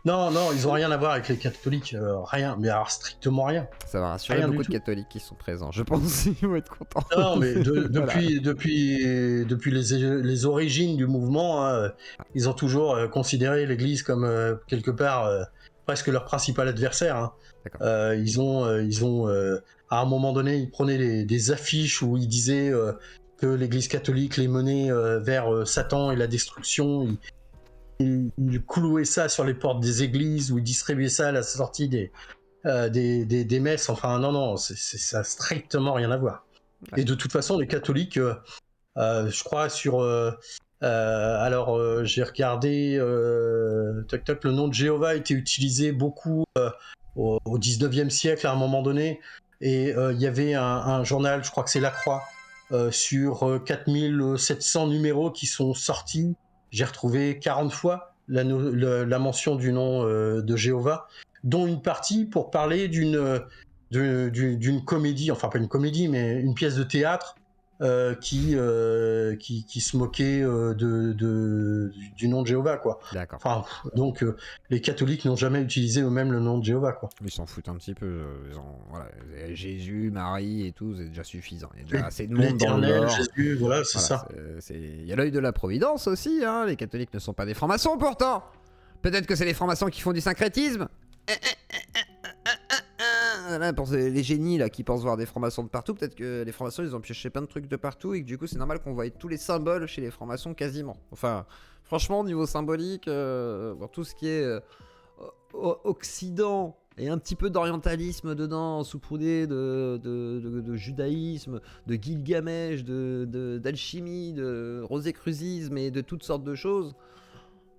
Non, ils ont rien à voir avec les catholiques, rien, mais alors strictement rien. Ça va rassurer Rien beaucoup du de catholiques qui sont présents, je pense qu'ils vont être contents. Non, mais Voilà. depuis les origines du mouvement, ils ont toujours considéré l'Église comme quelque part presque leur principal adversaire. Hein. Ils ont à un moment donné, ils prenaient des affiches où ils disaient que l'Église catholique les menait vers Satan et la destruction. Ils clouaient ça sur les portes des églises, ou ils distribuaient ça à la sortie des messes. Enfin, non, ça n'a strictement rien à voir. Ouais. Et de toute façon, les catholiques, je crois, j'ai regardé, le nom de Jéhovah a été utilisé beaucoup au 19e siècle à un moment donné, et il y avait un journal, je crois que c'est La Croix, sur 4700 numéros qui sont sortis. J'ai retrouvé 40 fois la mention du nom de Jéhovah, dont une partie pour parler d'une comédie, enfin pas une comédie, mais une pièce de théâtre qui se moquait du nom de Jéhovah, quoi. D'accord. Enfin, donc les catholiques n'ont jamais utilisé eux-mêmes le nom de Jéhovah, quoi. Ils s'en foutent un petit peu. Voilà, Jésus, Marie et tout, c'est déjà suffisant. Il y a déjà assez de monde dans le lore. Jésus, voilà, c'est ça. Il y a l'œil de la providence aussi. Hein. Les catholiques ne sont pas des francs-maçons pourtant. Peut-être que c'est les francs-maçons qui font du syncrétisme. là, pour les génies là, qui pensent voir des francs-maçons de partout, peut-être que les francs-maçons ils ont pioché plein de trucs de partout et que du coup c'est normal qu'on voie tous les symboles chez les francs-maçons quasiment. Enfin, franchement, au niveau symbolique, pour tout ce qui est Occident et un petit peu d'orientalisme dedans, saupoudré de judaïsme, de Gilgamesh, d'alchimie, de rosécruzisme et de toutes sortes de choses.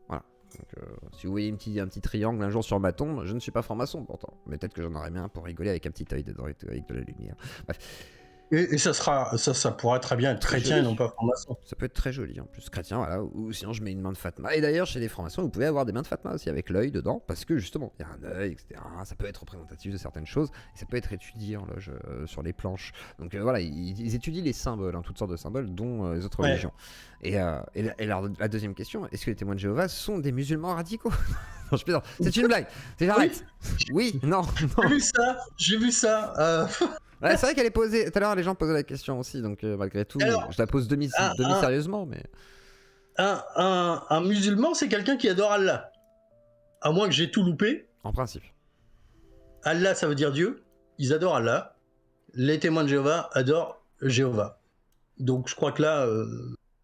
Voilà. Donc, si vous voyez un petit triangle un jour sur ma tombe, je ne suis pas franc-maçon pourtant. Mais peut-être que j'en aurais bien pour rigoler avec un petit œil dedans avec de la lumière. Bref. Et ça pourrait très bien être chrétien et non pas franc-maçon. Ça peut être très joli en plus, chrétien, voilà. Ou sinon je mets une main de Fatma. Et d'ailleurs, chez les francs-maçons, vous pouvez avoir des mains de Fatma aussi avec l'œil dedans, parce que justement, il y a un œil, etc. Ça peut être représentatif de certaines choses, et ça peut être étudié en loge sur les planches. Donc voilà, ils étudient les symboles, toutes sortes de symboles, dont les autres religions. Et alors, la deuxième question, est-ce que les témoins de Jéhovah sont des musulmans radicaux? Non, je plaisante. C'est une blague. J'arrête. Oui, non. J'ai vu ça. Ouais, c'est vrai qu'elle est posée. Tout à l'heure, les gens posaient la question aussi, donc malgré tout, alors, je la pose demi-sérieusement. Mais... Un musulman, c'est quelqu'un qui adore Allah. À moins que j'ai tout loupé. En principe. Allah, ça veut dire Dieu. Ils adorent Allah. Les témoins de Jéhovah adorent Jéhovah. Donc je crois que là,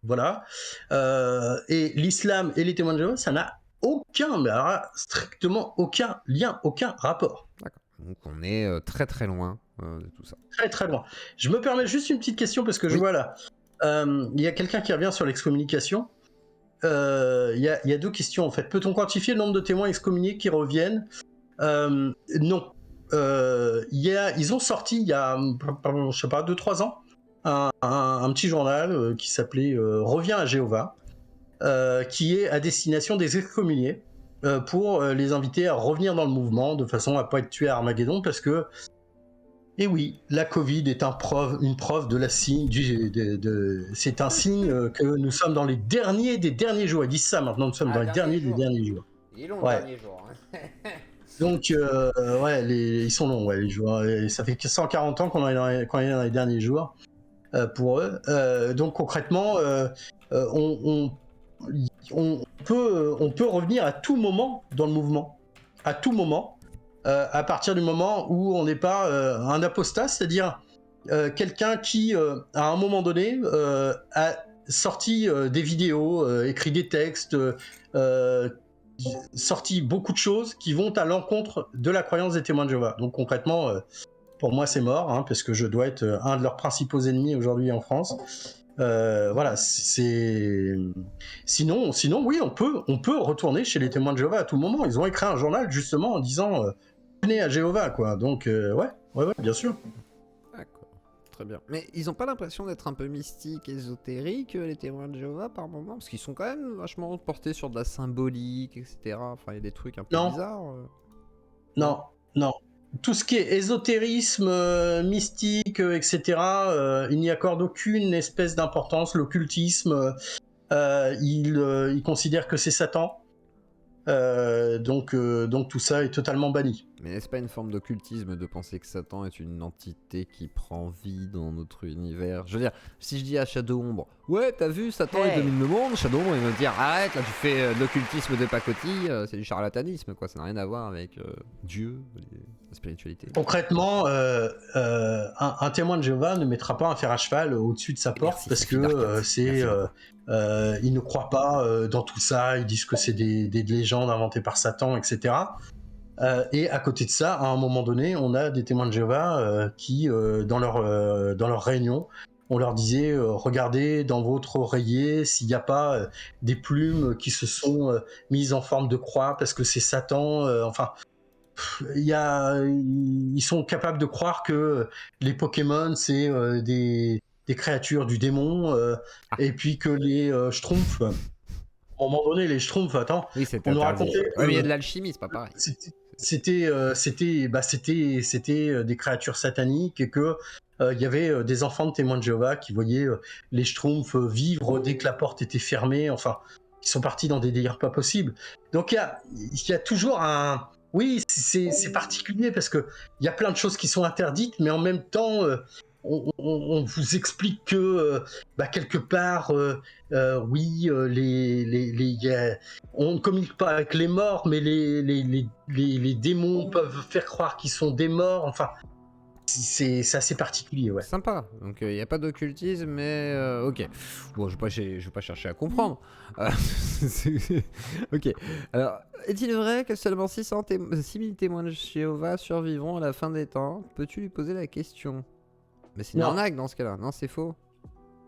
voilà. Et l'islam et les témoins de Jéhovah, ça n'a aucun, mais alors là, strictement aucun lien, aucun rapport. D'accord. Donc on est très très loin de tout ça. Très très loin. Je me permets juste une petite question parce que je vois là, il y a quelqu'un qui revient sur l'excommunication. Il y a deux questions en fait. Peut-on quantifier le nombre de témoins excommuniés qui reviennent? Non. Ils ont sorti il y a, je sais pas, 2-3 ans, un petit journal qui s'appelait Reviens à Jéhovah, qui est à destination des excommuniés. Pour les inviter à revenir dans le mouvement de façon à pas être tués à Armageddon, parce que, et oui, la Covid est une preuve de la signe c'est un signe que nous sommes dans les derniers des derniers jours. Ils disent ça maintenant, nous sommes dans les derniers des derniers jours. Ils sont longs les derniers jours. Donc ils sont longs, les jours. Et ça fait 140 ans qu'on est dans les derniers jours pour eux. Donc concrètement, on peut revenir à tout moment dans le mouvement, à tout moment, à partir du moment où on n'est pas un apostat, c'est-à-dire quelqu'un qui, à un moment donné, a sorti des vidéos, écrit des textes, sorti beaucoup de choses qui vont à l'encontre de la croyance des témoins de Jéhovah. Donc concrètement, pour moi c'est mort, parce que je dois être un de leurs principaux ennemis aujourd'hui en France. Voilà, sinon oui, on peut retourner chez les témoins de Jéhovah à tout moment. Ils ont écrit un journal justement en disant venez à Jéhovah, quoi. Donc ouais, bien sûr. D'accord, très bien. Mais ils ont pas l'impression d'être un peu mystiques, ésotériques, les témoins de Jéhovah par moment, parce qu'ils sont quand même vachement portés sur de la symbolique, etc. Enfin, il y a des trucs un peu bizarres. Non. Tout ce qui est ésotérisme, mystique, etc., il n'y accorde aucune espèce d'importance. L'occultisme, il considère que c'est Satan. Donc tout ça est totalement banni. Mais n'est-ce pas une forme d'occultisme de penser que Satan est une entité qui prend vie dans notre univers? Je veux dire, si je dis à Shadow Ombre, ouais, t'as vu, Satan il domine le monde, Shadow Ombre il va me dire, arrête, là tu fais de l'occultisme de pacotille, c'est du charlatanisme, quoi, ça n'a rien à voir avec Dieu, la spiritualité. Concrètement, un témoin de Jéhovah ne mettra pas un fer à cheval au-dessus de sa porte. Merci, parce que ils ne croient pas dans tout ça, ils disent que c'est des légendes inventées par Satan, etc. Et à côté de ça, à un moment donné, on a des témoins de Jéhovah qui, dans leur réunion, on leur disait regardez dans votre oreiller s'il n'y a pas des plumes qui se sont mises en forme de croix parce que c'est Satan. Ils sont capables de croire que les Pokémon c'est des créatures du démon et puis que les Schtroumpfs, à un moment donné, les Schtroumpfs, attends, oui, on nous racontait. Oui, mais il y a de l'alchimie, c'est pas pareil. C'était des créatures sataniques et que il y avait des enfants de témoins de Jéhovah qui voyaient les Schtroumpfs vivre dès que la porte était fermée. Enfin, ils sont partis dans des délires pas possibles. Donc il y a toujours un... Oui, c'est particulier parce que il y a plein de choses qui sont interdites, mais en même temps, on vous explique que quelque part, oui, on ne communique pas avec les morts, mais les démons peuvent faire croire qu'ils sont des morts. Enfin, c'est assez particulier, ouais. Sympa. Donc il n'y a pas d'occultisme, mais ok. Bon, je vais pas chercher à comprendre. Ok. Alors, est-il vrai que seulement 6000 témoins de Jéhovah survivront à la fin des temps? Peux-tu lui poser la question? Mais c'est une Non. arnaque dans ce cas-là. Non, c'est faux.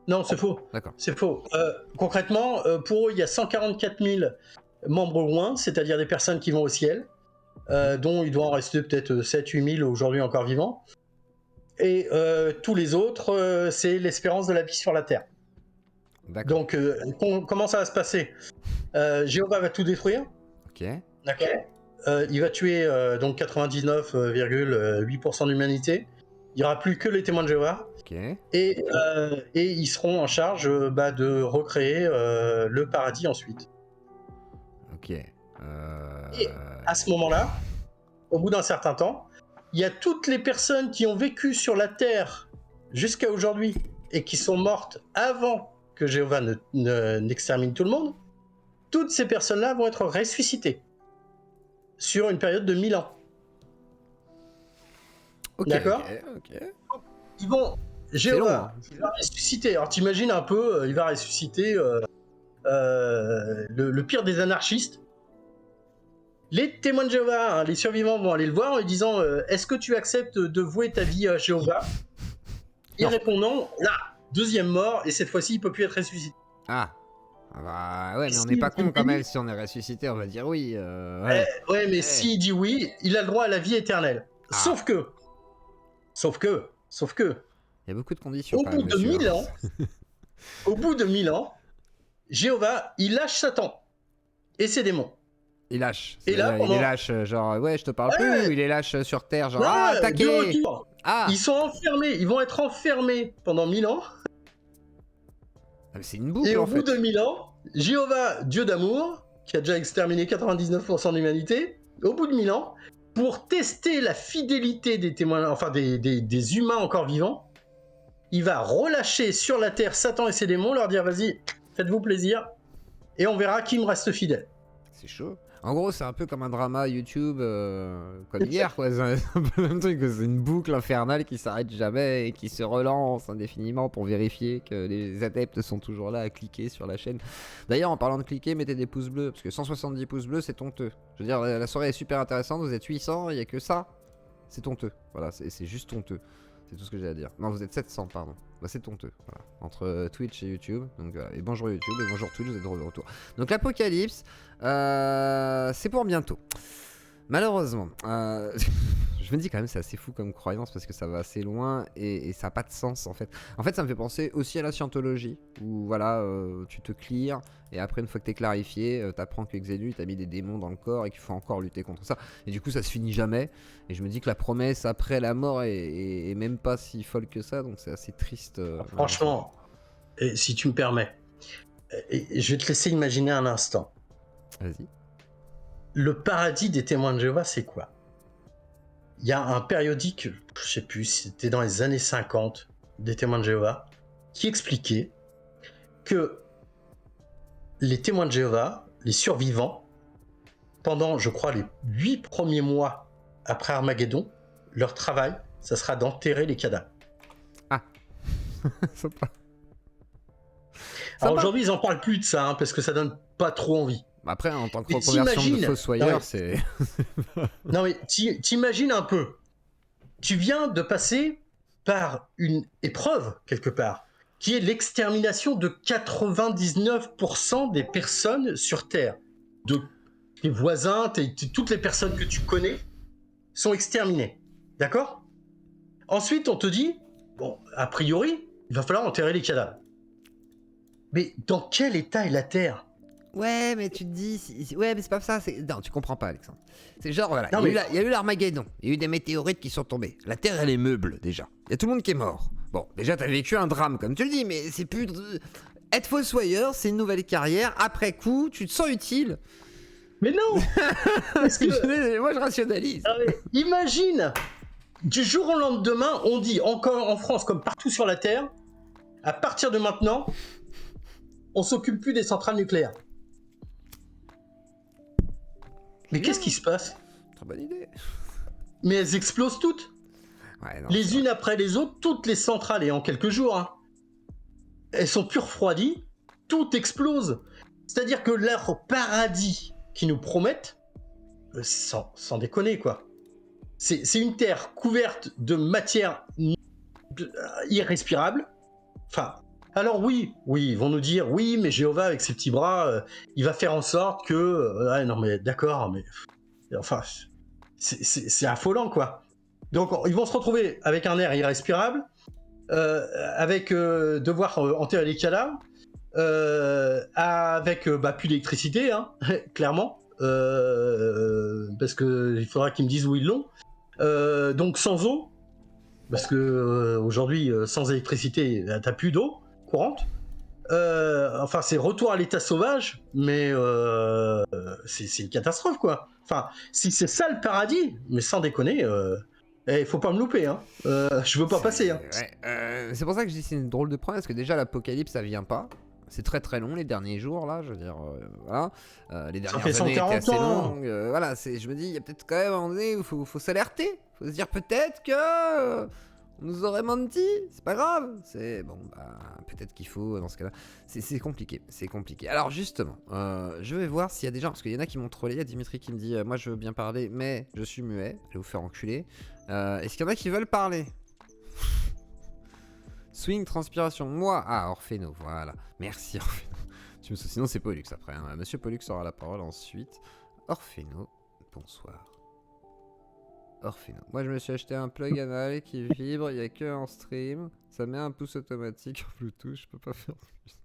Non, c'est faux. D'accord. C'est faux. Concrètement, pour eux, il y a 144 000 membres loin, c'est-à-dire des personnes qui vont au ciel, dont il doit en rester peut-être 7-8 000 aujourd'hui encore vivants. Et tous les autres, c'est l'espérance de la vie sur la Terre. D'accord. Donc, comment ça va se passer? Jéhovah va tout détruire. Ok. D'accord. Il va tuer donc 99,8% de l'humanité. Il n'y aura plus que les témoins de Jéhovah. Ok. Et ils seront en charge de recréer le paradis ensuite. Ok. Et à ce moment-là, au bout d'un certain temps, il y a toutes les personnes qui ont vécu sur la Terre jusqu'à aujourd'hui et qui sont mortes avant que Jéhovah n'extermine tout le monde. Toutes ces personnes-là vont être ressuscitées sur une période de 1000 ans. Ok. D'accord. Ok. Ils vont... Jéhovah, long, il va ressusciter. Alors t'imagines un peu, il va ressusciter le pire des anarchistes. Les témoins de Jéhovah, hein, les survivants vont aller le voir en lui disant est-ce que tu acceptes de vouer ta vie à Jéhovah? Il répond non. Là, deuxième mort, et cette fois-ci, il peut plus être ressuscité. Ah. Bah ouais, mais on Si n'est pas il con quand dit- même. Si on est ressuscité, on va dire oui. Ouais. Ouais, mais s'il dit oui, il a le droit à la vie éternelle. Ah. Sauf que, Il y a beaucoup de conditions. au quand bout même de dessus, 1000 hein. ans, au bout de 1000 ans, Jéhovah, il lâche Satan et ses démons. Il lâche. Et là, Il pendant- les lâche genre ouais, je te parle Ouais. plus. Ou il les lâche sur terre genre Ouais, ah de attaquez. retour. Ah. Ils sont enfermés, ils vont être enfermés pendant 1000 ans. Ah, mais c'est une boucle Et au en bout fait. de 1000 ans, Jéhovah, Dieu d'amour, qui a déjà exterminé 99% de l'humanité, au bout de 1000 ans, pour tester la fidélité des témoins, enfin des humains encore vivants, il va relâcher sur la terre Satan et ses démons, leur dire vas-y, faites-vous plaisir, et on verra qui me reste fidèle. C'est chaud. En gros, c'est un peu comme un drama YouTube comme hier, quoi. C'est un peu le même truc. C'est une boucle infernale qui s'arrête jamais et qui se relance indéfiniment pour vérifier que les adeptes sont toujours là à cliquer sur la chaîne. D'ailleurs, en parlant de cliquer, mettez des pouces bleus parce que 170 pouces bleus, c'est honteux. Je veux dire, la soirée est super intéressante. Vous êtes 800, il y a que ça. C'est honteux. Voilà, c'est juste honteux. C'est tout ce que j'ai à dire. Non, vous êtes 700, pardon. Bah, c'est honteux. Voilà. Entre Twitch et YouTube. Donc, voilà. Et bonjour YouTube et bonjour Twitch, vous êtes de retour. Donc, l'apocalypse, c'est pour bientôt. Malheureusement, je me dis quand même c'est assez fou comme croyance parce que ça va assez loin et ça n'a pas de sens en fait. En fait, ça me fait penser aussi à la scientologie où voilà, tu te clears et après une fois que t'es clarifié, t'apprends que Xenu t'a mis des démons dans le corps et qu'il faut encore lutter contre ça. Et du coup, ça se finit jamais. Et je me dis que la promesse après la mort est même pas si folle que ça, donc c'est assez triste. Franchement, et si tu me permets, je vais te laisser imaginer un instant. Vas-y. Le paradis des témoins de Jéhovah, c'est quoi? Il y a un périodique, je sais plus, c'était dans les années 50, des témoins de Jéhovah, qui expliquait que les témoins de Jéhovah, les survivants, pendant, je crois, les 8 premiers mois après Armageddon, leur travail, ça sera d'enterrer les cadavres. Sympa. Alors aujourd'hui, ils en parlent plus de ça, hein, parce que ça donne pas trop envie. Après, en tant que Mais reconversion de t'imagines- fossoyeur, Non, mais- c'est. Non mais t'imagines un peu, tu viens de passer par une épreuve quelque part, qui est l'extermination de 99% des personnes sur Terre. De tes voisins, toutes les personnes que tu connais sont exterminées. D'accord? Ensuite, on te dit, bon, a priori, il va falloir enterrer les cadavres. Mais dans quel état est la Terre? Ouais, mais tu te dis, ouais, mais c'est pas ça. Non, tu comprends pas, Alexandre. C'est genre, voilà, Non, il y a eu l'Armageddon, il y a eu des météorites qui sont tombées. La Terre, elle est meuble, déjà. Il y a tout le monde qui est mort. Bon, déjà, t'as vécu un drame, comme tu le dis, mais c'est plus. Être fossoyeur, c'est une nouvelle carrière. Après coup, tu te sens utile. Mais non. Parce que- Moi, je rationalise. Ah ouais, imagine du jour au lendemain, on dit encore en France comme partout sur la Terre, à partir de maintenant, on s'occupe plus des centrales nucléaires. Mais qu'est-ce qui se passe? Très bonne idée. Mais elles explosent toutes. Ouais, non, Les c'est unes vrai. après les autres, toutes les centrales, et en quelques jours, hein, elles sont plus refroidies, tout explose. C'est-à-dire que leur paradis qu'ils nous promettent, sans déconner quoi. C'est une terre couverte de matière irrespirable. Enfin, alors oui, ils vont nous dire, oui, mais Jéhovah avec ses petits bras, il va faire en sorte que... ah non mais d'accord, mais... Enfin, c'est affolant quoi. Donc ils vont se retrouver avec un air irrespirable, avec devoir enterrer les cadavres, avec plus d'électricité, hein, clairement, parce qu'il faudra qu'ils me disent où ils l'ont. Donc sans eau, parce que aujourd'hui, sans électricité, t'as plus d'eau courante. Enfin, c'est retour à l'état sauvage, mais c'est une catastrophe, quoi. Enfin, si c'est ça le paradis, mais sans déconner, faut pas me louper, hein. Je veux pas passer, hein. Ouais, c'est pour ça que je dis c'est une drôle de problème, parce que déjà l'apocalypse ça vient pas. C'est très très long les derniers jours là, je veux dire, voilà. Les Ça dernières fait années étaient 140 assez ans. longues. Voilà, je me dis, il y a peut-être quand même un moment donné où faut s'alerter. Faut se dire peut-être que on nous aurait menti, c'est pas grave. C'est bon, peut-être qu'il faut dans ce cas-là. C'est compliqué, c'est compliqué. Alors justement, je vais voir s'il y a des gens, parce qu'il y en a qui m'ont trollé. Il y a Dimitri qui me dit, moi je veux bien parler, mais je suis muet. Allez vous faire enculer. Est-ce qu'il y en a qui veulent parler? Swing, transpiration, moi. Ah, Orpheno, voilà. Merci, Orpheno. Sinon, c'est Pollux après. Hein. Monsieur Pollux aura la parole ensuite. Orpheno, bonsoir. Orpheno. Moi, je me suis acheté un plug anal qui vibre, il n'y a que en stream. Ça met un pouce automatique en Bluetooth, je peux pas faire plus.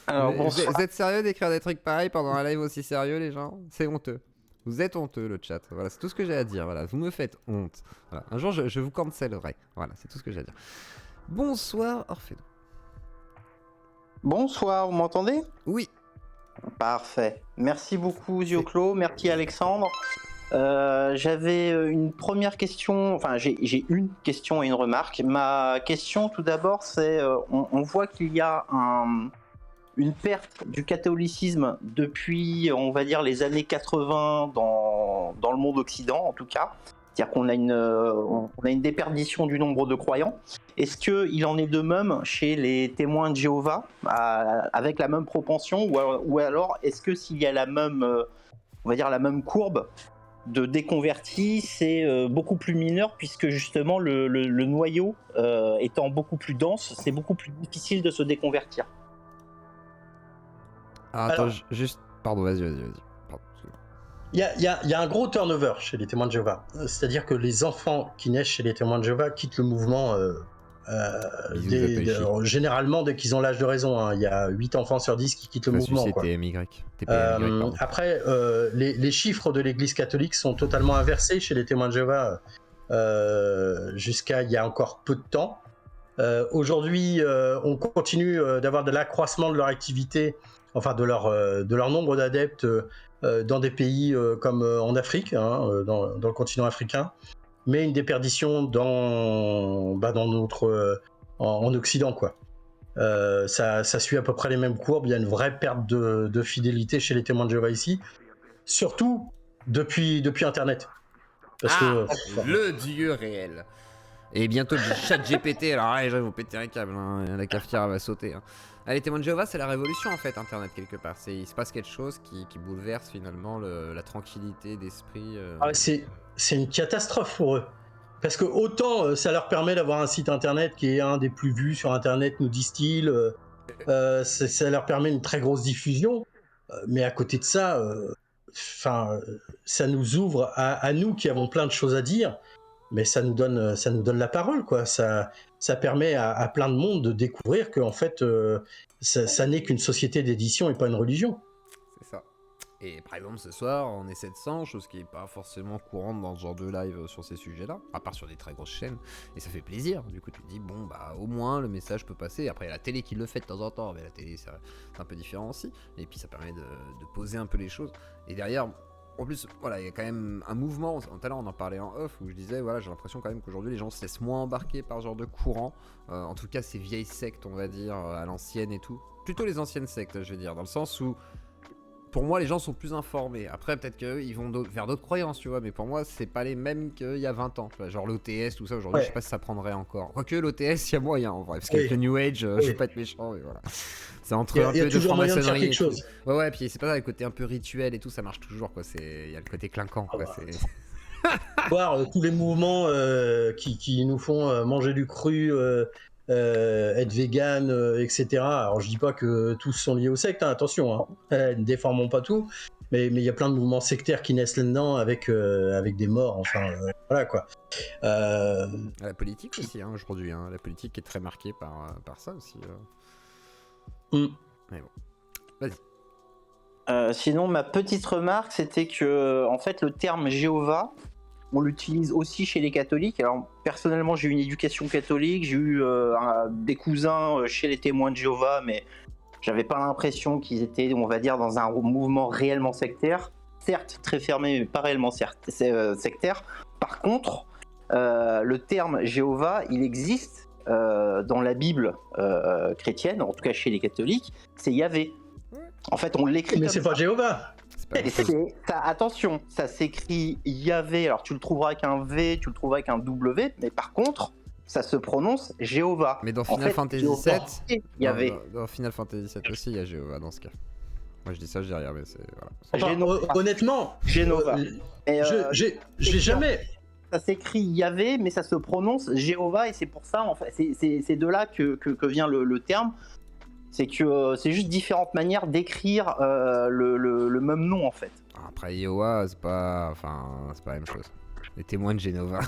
Alors, Vous êtes sérieux d'écrire des trucs pareils pendant un live aussi sérieux, les gens? C'est honteux. Vous êtes honteux, le chat. Voilà, c'est tout ce que j'ai à dire. Voilà, vous me faites honte. Voilà. Un jour, je vous cancellerai. Voilà, c'est tout ce que j'ai à dire. Bonsoir, Orpheno. Bonsoir, vous m'entendez? Oui. Parfait. Merci beaucoup, Zioclo. Merci, Alexandre. J'avais une première question, enfin j'ai une question et une remarque. Ma question tout d'abord c'est, on voit qu'il y a une perte du catholicisme depuis, on va dire, les années 80 dans le monde occident en tout cas. C'est-à-dire qu'on a une déperdition du nombre de croyants. Est-ce qu'il en est de même chez les témoins de Jéhovah, avec la même propension, ou alors est-ce que s'il y a la même, on va dire la même courbe de déconvertis, c'est beaucoup plus mineur, puisque justement le noyau étant beaucoup plus dense, c'est beaucoup plus difficile de se déconvertir. Ah, attends, Alors, juste... Pardon, vas-y. Pardon, il y a un gros turnover chez les témoins de Jéhovah. C'est-à-dire que les enfants qui naissent chez les témoins de Jéhovah quittent le mouvement généralement dès qu'ils ont l'âge de raison. Hein. Il y a 8 enfants sur 10 qui quittent le mouvement. Quoi. TPMY, pardon. Après, les chiffres de l'Église catholique sont totalement inversés chez les témoins de Jéhovah jusqu'à il y a encore peu de temps. Aujourd'hui, on continue d'avoir de l'accroissement de leur activité, enfin de leur nombre d'adeptes dans des pays comme en Afrique, hein, dans le continent africain, mais une déperdition dans notre en Occident, quoi. Ça suit à peu près les mêmes courbes. Il y a une vraie perte de fidélité chez les témoins de Jéhovah ici, surtout depuis Internet. Parce que le dieu réel. Et bientôt le chat GPT, alors là, les gens vont péter un câble, hein. La cafetière va sauter. Hein. Les témoins de Jéhovah, c'est la révolution en fait, Internet quelque part. Il se passe quelque chose qui bouleverse finalement la tranquillité d'esprit. C'est une catastrophe pour eux. Parce que autant ça leur permet d'avoir un site internet qui est un des plus vus sur internet, nous disent-ils, ça leur permet une très grosse diffusion, mais à côté de ça, ça nous ouvre à nous qui avons plein de choses à dire, mais ça nous donne la parole, quoi. Ça permet à plein de monde de découvrir que en fait, ça n'est qu'une société d'édition et pas une religion. C'est ça. Et par exemple, ce soir, on est 700, chose qui n'est pas forcément courante dans ce genre de live sur ces sujets-là, à part sur des très grosses chaînes, et ça fait plaisir. Du coup, tu te dis, bon, au moins, le message peut passer. Après, il y a la télé qui le fait de temps en temps, mais la télé, c'est un peu différent aussi. Et puis, ça permet de poser un peu les choses. Et derrière, En plus, voilà, il y a quand même un mouvement, tout à l'heure on en parlait en off, où je disais, voilà, j'ai l'impression quand même qu'aujourd'hui les gens se laissent moins embarquer par ce genre de courant, en tout cas ces vieilles sectes, on va dire, à l'ancienne et tout. Plutôt les anciennes sectes, je veux dire, dans le sens où, pour moi, les gens sont plus informés. Après, peut-être qu'eux, ils vont vers d'autres croyances, tu vois, mais pour moi, c'est pas les mêmes qu'il y a 20 ans. Tu vois, genre l'OTS, tout ça, aujourd'hui, je sais pas si ça prendrait encore. Quoique l'OTS, il y a moyen, en vrai, parce qu'avec le New Age, je vais pas être méchant, mais voilà. C'est entre un Il y a peu de toujours moyen de faire franc-maçonnerie quelque et tout. chose. Ouais, puis c'est pas ça, le côté un peu rituel et tout, ça marche toujours, quoi. Il y a le côté clinquant, quoi. Voir tous les mouvements qui nous font manger du cru, être vegan, etc. Alors je dis pas que tous sont liés aux sectes, hein, attention, hein. Ne déformons pas tout, mais il y a plein de mouvements sectaires qui naissent là-dedans avec des morts, enfin voilà quoi. La politique aussi, hein, aujourd'hui, hein. La politique est très marquée par ça aussi. Mais bon, vas-y. Sinon, ma petite remarque, c'était que, en fait, le terme Jéhovah, on l'utilise aussi chez les catholiques. Alors, personnellement, j'ai eu une éducation catholique, j'ai eu des cousins chez les témoins de Jéhovah, mais j'avais pas l'impression qu'ils étaient, on va dire, dans un mouvement réellement sectaire. Certes, très fermé, mais pas réellement sectaire. Par contre, le terme Jéhovah, il existe dans la Bible chrétienne, en tout cas chez les catholiques, c'est Yahvé. En fait, on l'écrit. Mais comme c'est ça. pas Jéhovah. Attention, ça s'écrit Yahvé. Alors tu le trouveras avec un V, tu le trouveras avec un W, mais par contre, ça se prononce Jéhovah. Mais dans Final Fantasy Jéhovah, VII, c'est Yahvé. dans Final Fantasy VII aussi, il y a Jéhovah dans ce cas. Moi je dis ça, je dis rien, mais c'est voilà. Enfin, Génova. honnêtement, Génova. Et, j'ai jamais. ça s'écrit Yahvé, mais ça se prononce Jéhovah, et c'est pour ça, en fait, c'est de là que vient le terme. C'est que c'est juste différentes manières d'écrire le même nom, en fait. Après Iowa, c'est pas la même chose. Les témoins de Genova.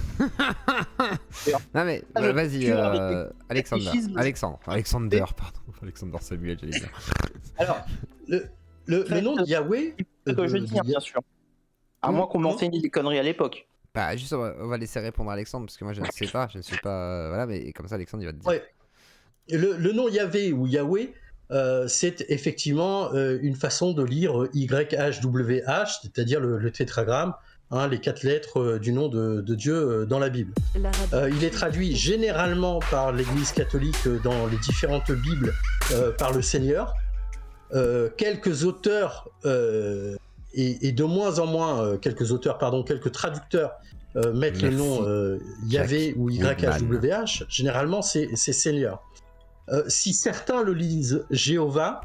Non mais vas-y, Alexander, pardon, Alexander Samuel, j'allais dire. Alors, le nom de Yahweh. Que je dis, bien sûr. À moins qu'on m'enseigne des conneries à l'époque. Bah juste, on va laisser répondre à Alexandre parce que moi je ne sais pas, je ne suis pas, voilà, mais comme ça Alexandre il va te dire. Ouais. Le nom Yahvé ou Yahweh, c'est effectivement une façon de lire YHWH, c'est-à-dire le tétragramme, hein, les 4 lettres du nom de Dieu dans la Bible. Il est traduit généralement par l'Église catholique dans les différentes Bibles par le Seigneur. Quelques auteurs, et de moins en moins, quelques traducteurs mettent le nom Yahvé ou YHWH. Généralement, c'est Seigneur. Si certains le lisent Jéhovah,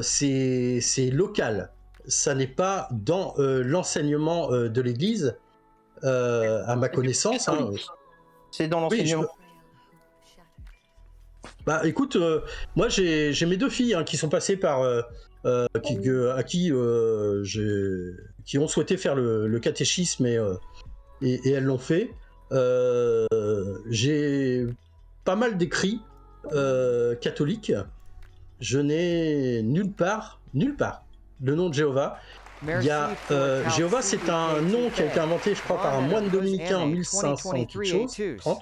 c'est local. Ça n'est pas dans l'enseignement de l'Église, à ma connaissance. Hein. C'est dans l'enseignement. Oui, Bah écoute, moi j'ai mes 2 filles qui sont passées par qui ont souhaité faire le catéchisme et elles l'ont fait. J'ai pas mal d'écrits catholiques. Je n'ai nulle part le nom de Jéhovah. Il y a Jéhovah, c'est un nom qui a été inventé, je crois, par un moine dominicain en 1500 quelque chose, 30,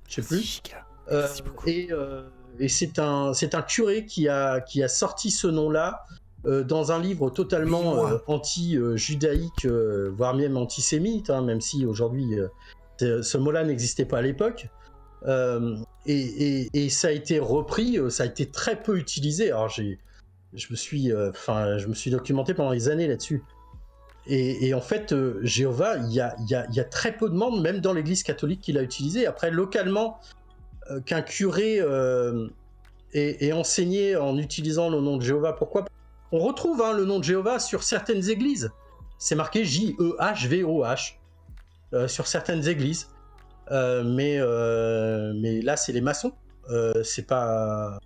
je sais plus. Et c'est un curé qui a sorti ce nom-là dans un livre totalement anti-judaïque, voire même antisémite, hein, même si aujourd'hui ce mot-là n'existait pas à l'époque. Et ça a été repris, ça a été très peu utilisé. Alors je me suis documenté pendant des années là-dessus. Et en fait, Jéhovah, il y a très peu de membres, même dans l'Église catholique, qui l'a utilisé. Après, localement, qu'un curé ait enseigné en utilisant le nom de Jéhovah. Pourquoi ? On retrouve le nom de Jéhovah sur certaines églises. C'est marqué J-E-H-V-O-H sur certaines églises. Mais là, c'est les maçons. C'est pas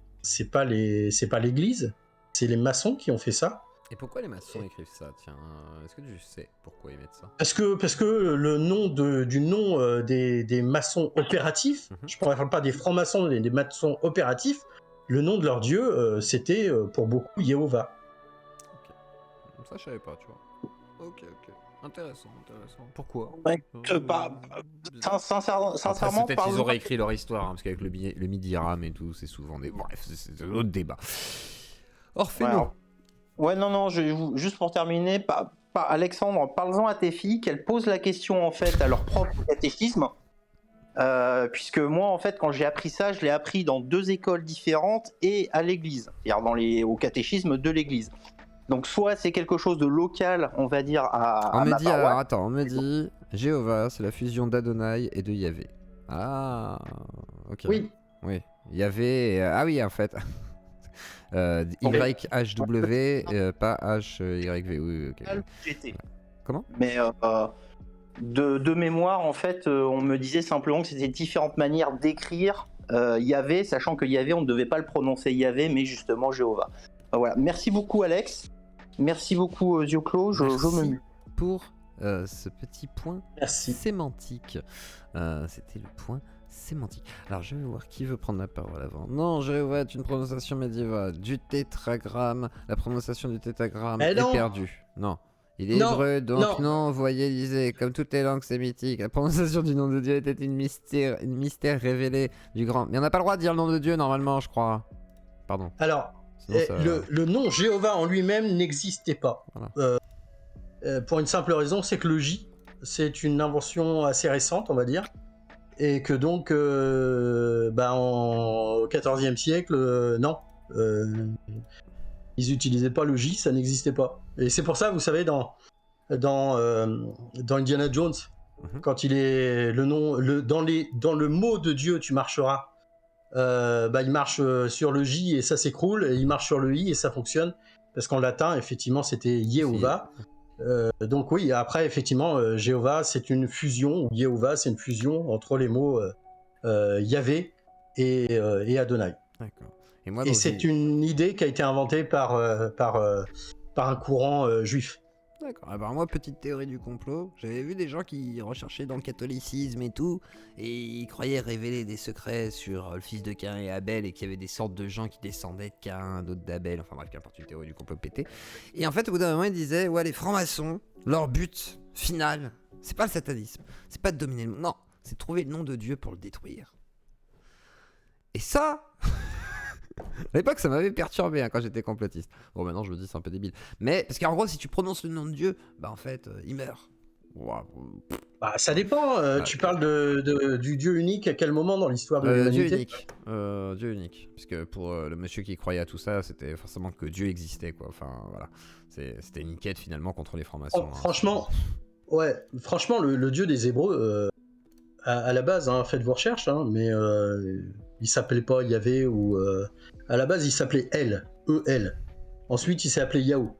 l'église. C'est les maçons qui ont fait ça. Et pourquoi les maçons écrivent ça ? Tiens, est-ce que tu sais pourquoi ils mettent ça ? Parce que le nom des maçons opératifs, je ne parle pas des francs-maçons, mais des maçons opératifs, le nom de leur dieu, c'était pour beaucoup Jéhovah. Ok. Ça, je savais pas, tu vois. Ok. Intéressant. Pourquoi ? Ouais, sincèrement, peut-être qu'ils auraient écrit leur histoire, parce qu'avec le Midi-RAM et tout, c'est souvent des... Bref, c'est un autre débat. Orphéno. Ouais, non, juste pour terminer, Alexandre, parle-en à tes filles, qu'elles posent la question en fait à leur propre catéchisme. Puisque moi, en fait, quand j'ai appris ça, je l'ai appris dans 2 écoles différentes et à l'église, c'est-à-dire au catéchisme de l'église. Donc, soit c'est quelque chose de local, on va dire, à ma paroisse. Alors attends, on me dit Jéhovah, c'est la fusion d'Adonai et de Yahvé. Ah, ok. Oui. Oui, Yahvé, ah oui, en fait. YHW, pas HYV, oui, ok. GT. Comment ? Mais de mémoire, en fait, on me disait simplement que c'était différentes manières d'écrire Yahvé, sachant que Yahvé, on ne devait pas le prononcer Yahvé, mais justement Jéhovah. Voilà. Merci beaucoup, Alex. Merci beaucoup, Zioclo. Je me mue. Pour ce petit point Merci. sémantique. C'était le point sémantique. Alors, je vais voir qui veut prendre la parole avant. Non, Jéhovah est une prononciation médiévale du tétragramme. La prononciation du tétragramme est perdue. Non. Il est hébreu, donc non, voyez, lisez, comme toutes les langues sémitiques, la prononciation du nom de Dieu était une mystère révélé du grand. Mais on n'a pas le droit de dire le nom de Dieu normalement, je crois. Pardon. Alors, Sinon, ça... le nom Jéhovah en lui-même n'existait pas. Voilà. Pour une simple raison, c'est que le J, c'est une invention assez récente, on va dire. Et que donc, au XIVe siècle, non. Ils n'utilisaient pas le J, ça n'existait pas. Et c'est pour ça, vous savez, dans Indiana Jones, quand il est dans le mot de Dieu, tu marcheras. Il marche sur le J et ça s'écroule, et il marche sur le I et ça fonctionne. Parce qu'en latin, effectivement, c'était Yehovah. Donc oui, après, effectivement, Jéhovah, c'est une fusion, ou Yehovah, c'est une fusion entre les mots Yahvé et Adonai. D'accord. Et c'est une idée qui a été inventée par un courant juif. D'accord. Alors moi, petite théorie du complot, j'avais vu des gens qui recherchaient dans le catholicisme et tout, et ils croyaient révéler des secrets sur le fils de Caïn et Abel, et qu'il y avait des sortes de gens qui descendaient de Caïn, d'autres d'Abel, enfin bref, qu'importe, une théorie du complot pété. Et en fait, au bout d'un moment, ils disaient, ouais, les francs-maçons, leur but final, c'est pas le satanisme, c'est pas de dominer le monde, non, c'est de trouver le nom de Dieu pour le détruire. Et ça... À l'époque, ça m'avait perturbé quand j'étais complotiste. Bon, maintenant, je me dis c'est un peu débile. Mais, parce qu'en gros, si tu prononces le nom de Dieu, en fait, il meurt. Wow. Ça dépend. Tu parles du Dieu unique à quel moment dans l'histoire de l'humanité ? Dieu unique. Parce que pour le monsieur qui croyait à tout ça, c'était forcément que Dieu existait, quoi. Enfin, voilà. C'était une quête, finalement, contre les francs-maçons. Franchement, le Dieu des Hébreux, à la base, faites vos recherches, mais il s'appelait pas Yahvé ou... à la base, il s'appelait El, E-L. Ensuite, il s'est appelé Yahou.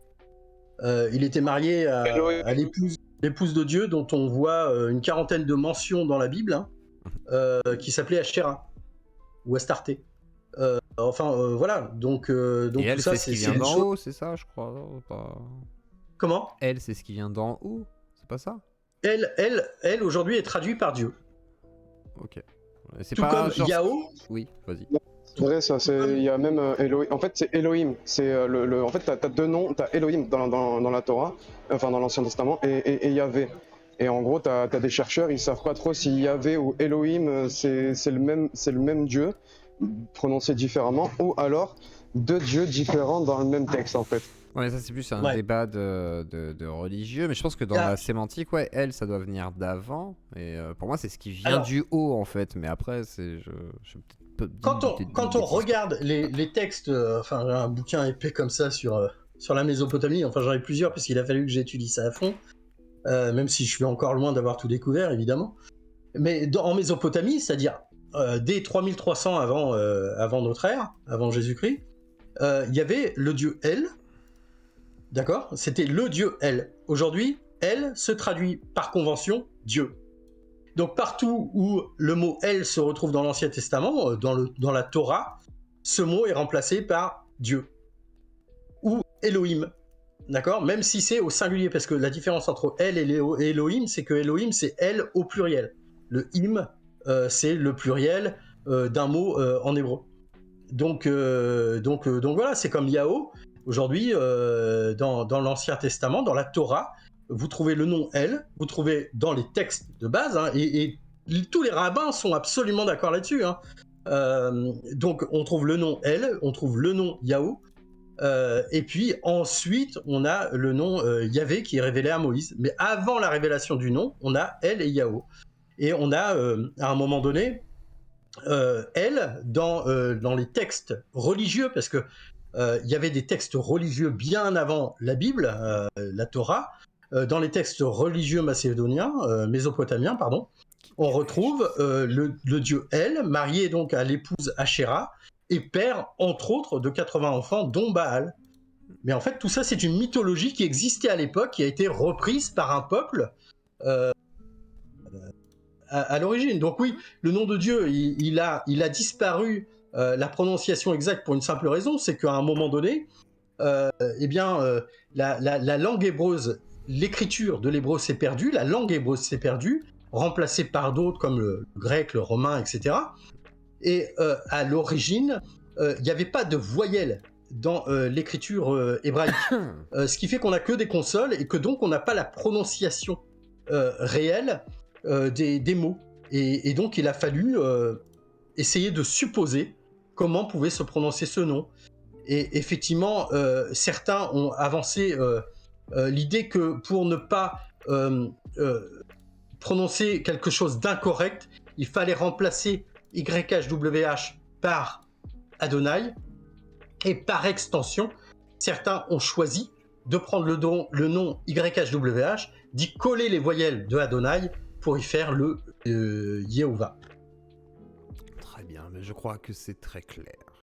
Il était marié à l'épouse de Dieu, dont on voit une quarantaine de mentions dans la Bible, qui s'appelait Asherah, ou Astarté. Voilà, donc et elle, tout ça, c'est ce qui vient d'en haut, c'est ça, je crois, non, pas... Comment ? Elle, c'est ce qui vient d'en haut, c'est pas ça ? Elle, aujourd'hui, est traduite par Dieu. Ok. C'est tout pas comme genre... Yahoo. Oui, vas-y. C'est vrai, ça, il y a même Elohim. En fait, c'est Elohim. C'est en fait, t'as 2 noms. T'as Elohim dans la Torah, enfin dans l'Ancien Testament, et Yahvé. Et en gros, t'as des chercheurs, ils savent pas trop si Yahvé ou Elohim, c'est le même Dieu, prononcé différemment, ou alors 2 dieux différents dans le même texte, en fait. Ouais, ça c'est plus un débat de religieux, mais je pense que dans la sémantique, elle, ça doit venir d'avant. Et pour moi, c'est ce qui vient du haut, en fait. Mais après, c'est... Quand on regarde les textes, j'ai un bouquin épais comme ça sur la Mésopotamie, j'en ai plusieurs parce qu'il a fallu que j'étudie ça à fond, même si je suis encore loin d'avoir tout découvert, évidemment. Mais en Mésopotamie, c'est-à-dire dès 3300 avant notre ère, avant Jésus-Christ, il y avait le dieu El, d'accord ? C'était le dieu El. Aujourd'hui, El se traduit par convention Dieu. Donc partout où le mot El se retrouve dans l'Ancien Testament, dans la Torah, ce mot est remplacé par Dieu. Ou Elohim, d'accord ? Même si c'est au singulier, parce que la différence entre El et Elohim, c'est que Elohim, c'est El au pluriel. Le Im, c'est le pluriel d'un mot en hébreu. Donc voilà, c'est comme Yahoo. Aujourd'hui, dans l'Ancien Testament, dans la Torah, vous trouvez le nom El, vous trouvez dans les textes de base, et tous les rabbins sont absolument d'accord là-dessus. Donc on trouve le nom El, on trouve le nom Yahou, Et puis ensuite, on a le nom Yahvé qui est révélé à Moïse. Mais avant la révélation du nom, on a El et Yahoo. Et on a, à un moment donné, El dans les textes religieux, parce que il y avait des textes religieux bien avant la Bible, la Torah. Dans les textes religieux macédoniens, mésopotamiens, pardon, on retrouve le dieu El, marié donc à l'épouse Ashéra, et père, entre autres, de 80 enfants, dont Baal. Mais en fait, tout ça, c'est une mythologie qui existait à l'époque, qui a été reprise par un peuple à l'origine. Donc oui, le nom de Dieu, il a disparu, la prononciation exacte pour une simple raison, c'est qu'à un moment donné, la langue hébreuse, l'écriture de l'hébreu s'est perdue, la langue hébreuse s'est perdue, remplacée par d'autres comme le grec, le romain, etc. Et à l'origine, il n'y avait pas de voyelles dans l'écriture hébraïque. Ce qui fait qu'on n'a que des consonnes et que donc on n'a pas la prononciation réelle des mots. Et donc il a fallu essayer de supposer comment pouvait se prononcer ce nom. Et effectivement, certains ont avancé l'idée que pour ne pas prononcer quelque chose d'incorrect, il fallait remplacer YHWH par Adonai, et par extension, certains ont choisi de prendre le nom YHWH, d'y coller les voyelles de Adonai pour y faire le Yehovah. Très bien, mais je crois que c'est très clair.